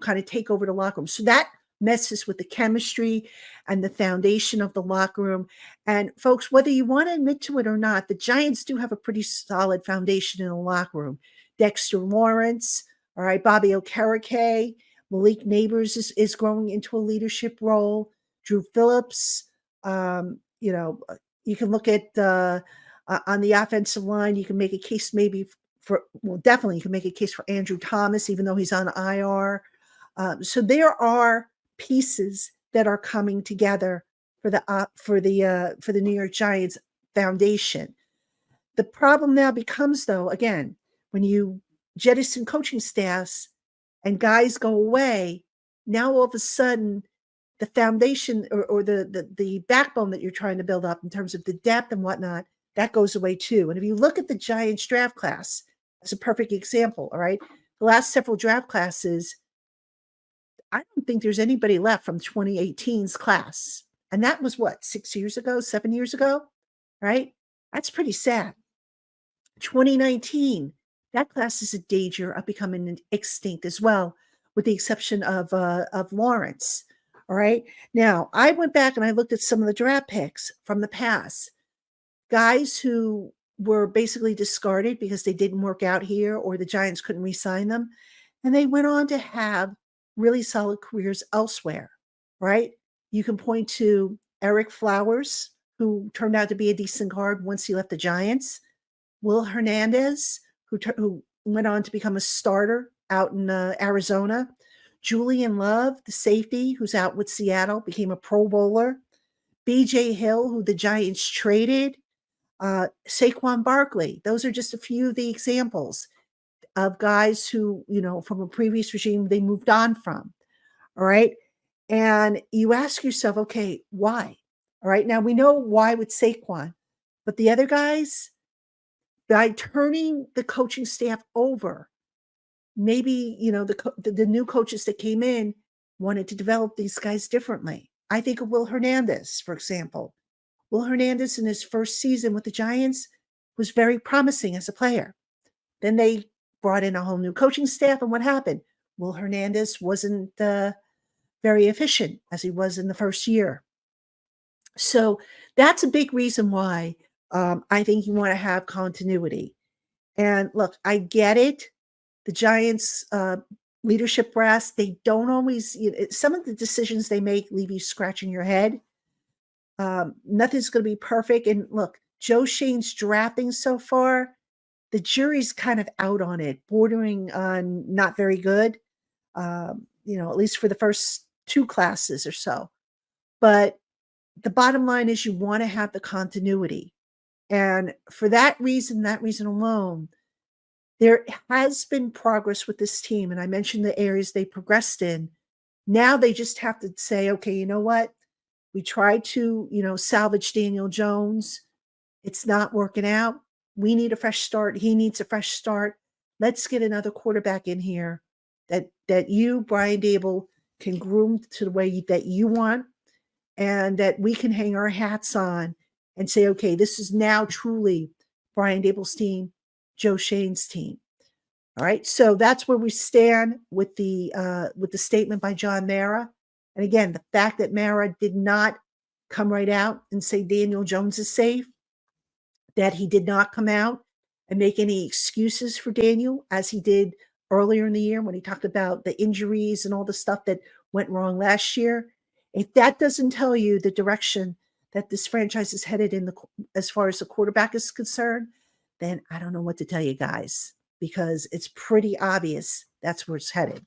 kind of take over the locker room. So that messes with the chemistry and the foundation of the locker room. And folks, whether you want to admit to it or not, the Giants do have a pretty solid foundation in the locker room. Dexter Lawrence, all right, Bobby Okereke, Malik Neighbors is growing into a leadership role. Drew Phillips, you can look at on the offensive line, you can make a case maybe definitely you can make a case for Andrew Thomas, even though he's on IR. So there are pieces that are coming together for the New York Giants foundation. The problem now becomes, though, again, when you jettison coaching staffs and guys go away, now all of a sudden the foundation or the backbone that you're trying to build up in terms of the depth and whatnot, that goes away too. And if you look at the Giants draft class as a perfect example, all right, the last several draft classes, I don't think there's anybody left from 2018's class. And that was what, 7 years ago, right? That's pretty sad. 2019, that class is a danger of becoming extinct as well, with the exception of Lawrence. All right. Now, I went back and I looked at some of the draft picks from the past. Guys who were basically discarded because they didn't work out here or the Giants couldn't re-sign them. And they went on to have really solid careers elsewhere, right? You can point to Eric Flowers, who turned out to be a decent guard once he left the Giants. Will Hernandez, who went on to become a starter out in Arizona. Julian Love, the safety, who's out with Seattle, became a Pro Bowler. B.J. Hill, who the Giants traded. Saquon Barkley. Those are just a few of the examples of guys who, from a previous regime, they moved on from. All right. And you ask yourself, okay, why? All right. Now we know why with Saquon, but the other guys, by turning the coaching staff over, maybe, the new coaches that came in wanted to develop these guys differently. I think of Will Hernandez, for example. Will Hernandez in his first season with the Giants was very promising as a player. Then they brought in a whole new coaching staff, and what happened? Will Hernandez wasn't very efficient as he was in the first year. So that's a big reason why I think you want to have continuity. And look, I get it. The Giants leadership brass, they don't always, some of the decisions they make leave you scratching your head. Nothing's going to be perfect. And look, Joe Shane's drafting so far, the jury's kind of out on it, bordering on not very good, at least for the first two classes or so. But the bottom line is you want to have the continuity. And for that reason alone, there has been progress with this team. And I mentioned the areas they progressed in. Now they just have to say, okay, you know what? We tried to, salvage Daniel Jones. It's not working out. We need a fresh start. He needs a fresh start. Let's get another quarterback in here that you, Brian Dable, can groom to the way that you want, and that we can hang our hats on and say, okay, this is now truly Brian Dable's team, Joe Shane's team. All right. So that's where we stand with the statement by John Mara. And again, the fact that Mara did not come right out and say Daniel Jones is safe, that he did not come out and make any excuses for Daniel, as he did earlier in the year when he talked about the injuries and all the stuff that went wrong last year. If that doesn't tell you the direction that this franchise is headed in as far as the quarterback is concerned, then I don't know what to tell you guys, because it's pretty obvious that's where it's headed.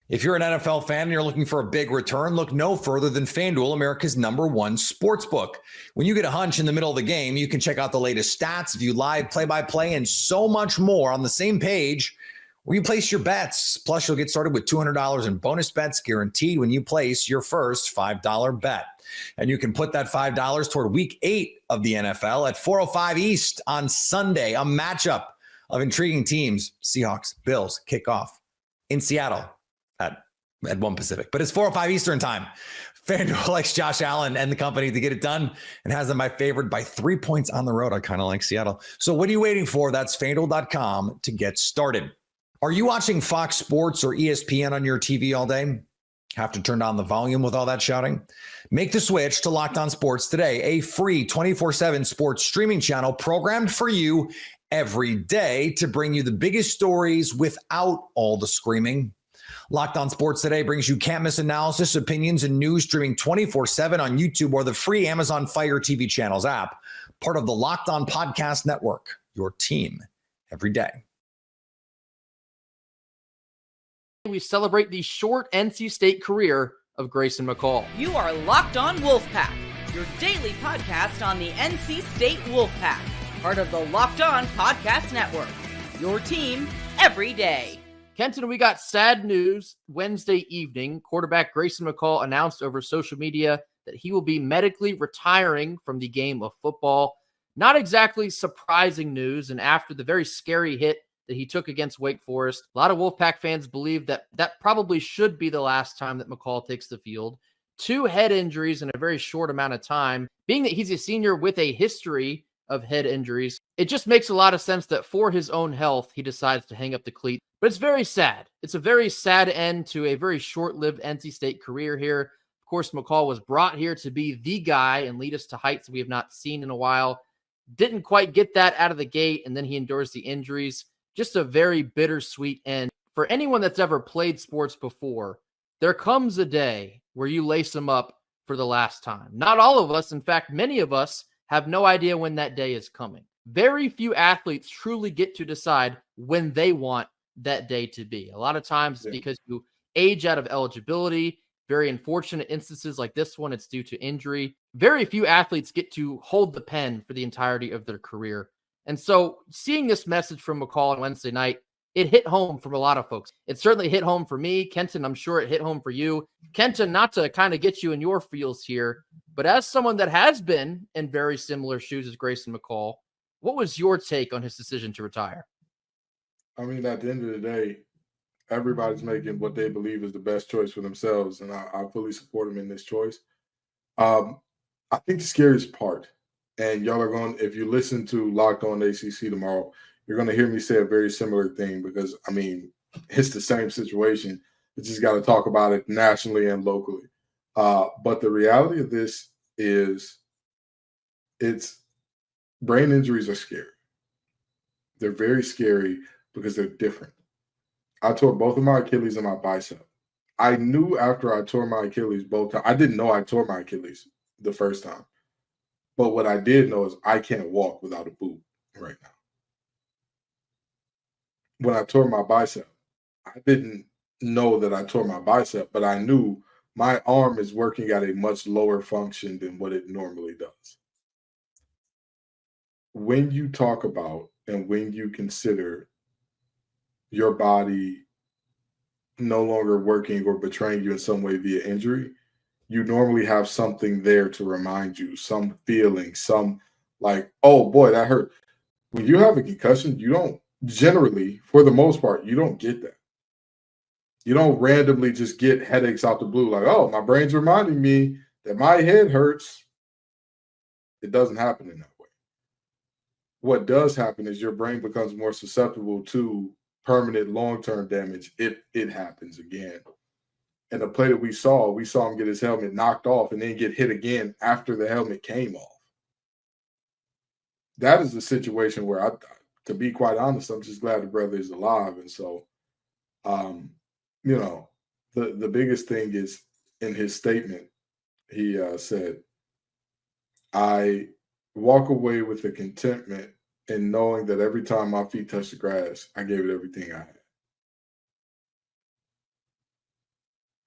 If you're an NFL fan and you're looking for a big return, look no further than FanDuel, America's #1 sportsbook. When you get a hunch in the middle of the game, you can check out the latest stats, view live play-by-play, and so much more on the same page where you place your bets. Plus, you'll get started with $200 in bonus bets guaranteed when you place your first $5 bet. And you can put that $5 toward Week 8 of the NFL at 4:05 East on Sunday, a matchup of intriguing teams. Seahawks, Bills kick off in Seattle at 1 Pacific, but it's 4:05 Eastern time. FanDuel likes Josh Allen and the company to get it done and has them by favored by 3 points on the road. I kind of like Seattle. So what are you waiting for? That's FanDuel.com to get started. Are you watching Fox Sports or ESPN on your TV all day? Have to turn down the volume with all that shouting? Make the switch to Locked On Sports today, a free 24/7 sports streaming channel programmed for you every day to bring you the biggest stories without all the screaming. Locked On Sports Today brings you can't-miss analysis, opinions, and news streaming 24/7 on YouTube or the free Amazon Fire TV channels app, part of the Locked On Podcast Network, your team every day. We celebrate the short NC State career of Grayson McCall. You are Locked On Wolfpack, your daily podcast on the NC State Wolfpack, part of the Locked On Podcast Network, your team every day. Kenton, we got sad news Wednesday evening. Quarterback Grayson McCall announced over social media that he will be medically retiring from the game of football. Not exactly surprising news, and after the very scary hit that he took against Wake Forest, a lot of Wolfpack fans believe that probably should be the last time that McCall takes the field. 2 head injuries in a very short amount of time. Being that he's a senior with a history of head injuries, it just makes a lot of sense that for his own health, he decides to hang up the cleat. But it's very sad. It's a very sad end to a very short-lived NC State career here. Of course, McCall was brought here to be the guy and lead us to heights we have not seen in a while. Didn't quite get that out of the gate, and then he endures the injuries. just a very bittersweet end. For anyone that's ever played sports before, there comes a day where you lace them up for the last time. Not all of us, in fact, many of us have no idea when that day is coming. Very few athletes truly get to decide when they want that day to be. A lot of times it's because you age out of eligibility. Very unfortunate instances like this one, it's due to injury. Very few athletes get to hold the pen for the entirety of their career. And so seeing this message from McCall on Wednesday night, it hit home from a lot of folks. It certainly hit home for me. Kenton, I'm sure it hit home for you. Kenton, not to kind of get you in your feels here, but as someone that has been in very similar shoes as Grayson McCall, what was your take on his decision to retire? I mean, at the end of the day, everybody's making what they believe is the best choice for themselves, and I fully support him in this choice. I think the scariest part, and y'all are going, if you listen to Locked On ACC tomorrow, you're going to hear me say a very similar thing because, I mean, it's the same situation. You just got to talk about it nationally and locally. But the reality of this is brain injuries are scary. They're very scary because they're different. I tore both of my Achilles and my bicep. I knew after I tore my Achilles both times. I didn't know I tore my Achilles the first time. But what I did know is I can't walk without a boot right now. When I tore my bicep, I didn't know that I tore my bicep, but I knew my arm is working at a much lower function than what it normally does. When you talk about and when you consider your body no longer working or betraying you in some way via injury, you normally have something there to remind you, some feeling, some like, oh boy, that hurt. When you have a concussion, you don't generally, for the most part, you don't get that. You don't randomly just get headaches out the blue like, oh, my brain's reminding me that my head hurts. It doesn't happen in that way. What does happen is your brain becomes more susceptible to permanent long-term damage if it happens again. And the play that we saw him get his helmet knocked off and then get hit again after the helmet came off. That is a situation where, to be quite honest, I'm just glad the brother is alive. And so, the biggest thing is in his statement, he said, I walk away with the contentment in knowing that every time my feet touch the grass, I gave it everything I had.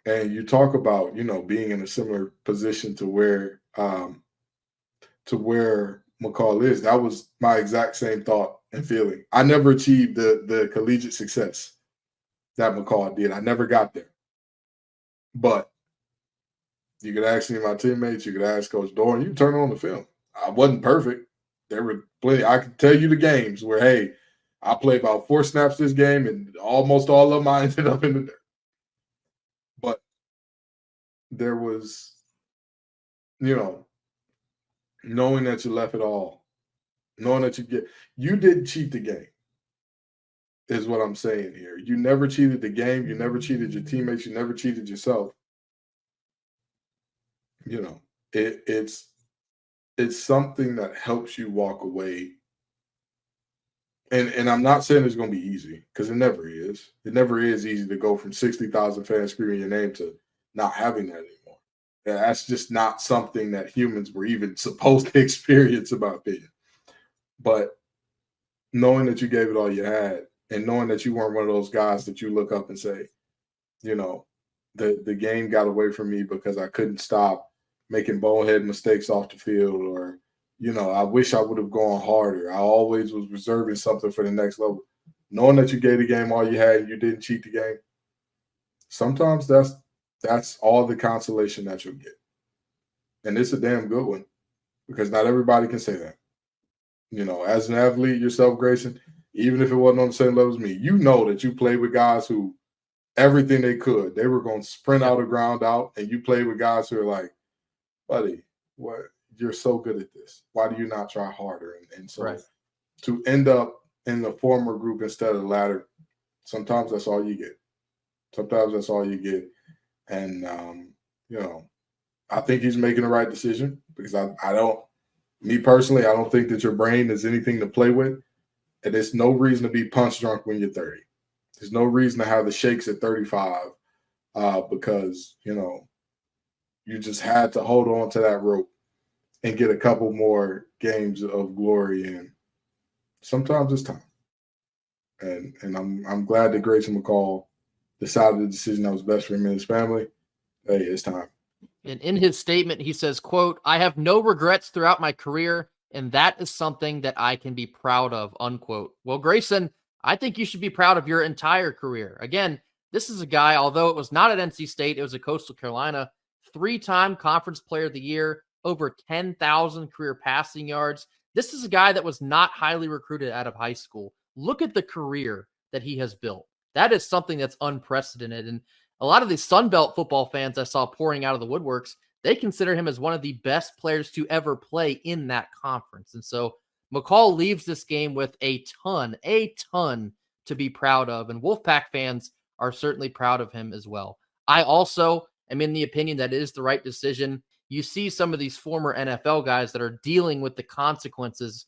And you talk about, being in a similar position to where McCall is. That was my exact same thought and feeling. I never achieved the collegiate success that McCall did. I never got there. But you could ask any of my teammates, you could ask Coach Doran, you turn on the film. I wasn't perfect. There were plenty. I could tell you the games where, hey, I played about 4 snaps this game and almost all of them I ended up in the dirt. But there was, knowing that you left it all, knowing that you didn't cheat the game is what I'm saying here. You never cheated the game. You never cheated your teammates. You never cheated yourself. It's something that helps you walk away. And I'm not saying it's going to be easy because it never is. It never is easy to go from 60,000 fans screaming your name to not having that anymore. That's just not something that humans were even supposed to experience, in my opinion. But knowing that you gave it all you had and knowing that you weren't one of those guys that you look up and say, the game got away from me because I couldn't stop making bonehead mistakes off the field, or, I wish I would have gone harder. I always was reserving something for the next level. Knowing that you gave the game all you had and you didn't cheat the game, sometimes that's all the consolation that you'll get. And it's a damn good one because not everybody can say that. As an athlete yourself, Grayson, even if it wasn't on the same level as me, that you played with guys who everything they could, they were going to sprint out or ground out, and you played with guys who are like, buddy, what? You're so good at this. Why do you not try harder? And so right. To end up in the former group instead of the latter, sometimes that's all you get. Sometimes that's all you get. And, I think he's making the right decision because I don't think that your brain is anything to play with. And there's no reason to be punch drunk when you're 30. There's no reason to have the shakes at 35 because, you just had to hold on to that rope and get a couple more games of glory in. Sometimes it's time. And I'm glad that Grayson McCall decided the decision that was best for him and his family. Hey, it's time. And in his statement, he says, quote, "I have no regrets throughout my career, and that is something that I can be proud of," unquote. Well, Grayson, I think you should be proud of your entire career. Again, this is a guy, although it was not at NC State, it was at Coastal Carolina, 3-time Conference Player of the Year, over 10,000 career passing yards. This is a guy that was not highly recruited out of high school. Look at the career that he has built. That is something that's unprecedented. And a lot of these Sun Belt football fans I saw pouring out of the woodworks, they consider him as one of the best players to ever play in that conference. And so McCall leaves this game with a ton to be proud of. And Wolfpack fans are certainly proud of him as well. I also am in the opinion that it is the right decision. You see some of these former NFL guys that are dealing with the consequences,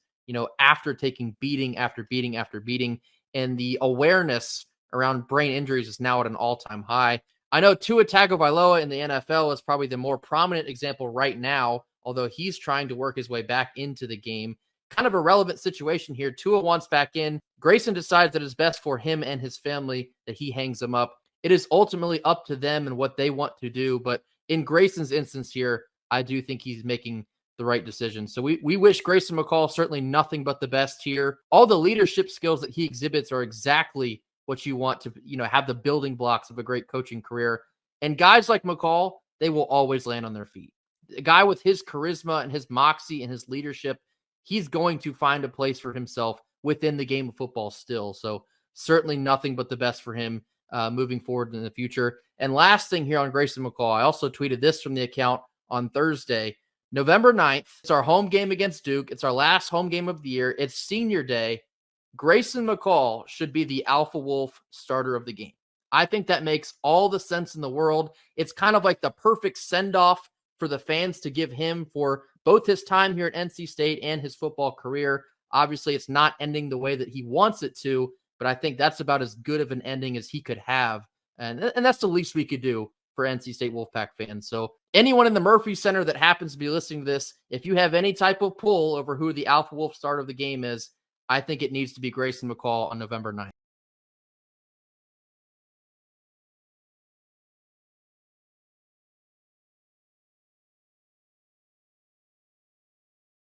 after taking beating after beating after beating, and the awareness around brain injuries is now at an all-time high. I know Tua Tagovailoa in the NFL is probably the more prominent example right now, although he's trying to work his way back into the game. Kind of a relevant situation here. Tua wants back in. Grayson decides that it's best for him and his family that he hangs him up. It is ultimately up to them and what they want to do. But in Grayson's instance here, I do think he's making the right decision. So we wish Grayson McCall certainly nothing but the best here. All the leadership skills that he exhibits are exactly what you want to, have the building blocks of a great coaching career. And guys like McCall, they will always land on their feet. A guy with his charisma and his moxie and his leadership, he's going to find a place for himself within the game of football still. So certainly nothing but the best for him moving forward in the future. And last thing here on Grayson McCall, I also tweeted this from the account on Thursday, November 9th. It's our home game against Duke. It's our last home game of the year. It's senior day. Grayson McCall should be the Alpha Wolf starter of the game. I think that makes all the sense in the world. It's kind of like the perfect send-off for the fans to give him for both his time here at NC State and his football career. Obviously, it's not ending the way that he wants it to, but I think that's about as good of an ending as he could have. And that's the least we could do for NC State Wolfpack fans. So anyone in the Murphy Center that happens to be listening to this, if you have any type of pull over who the Alpha Wolf starter of the game is, I think it needs to be Grayson McCall on November 9th.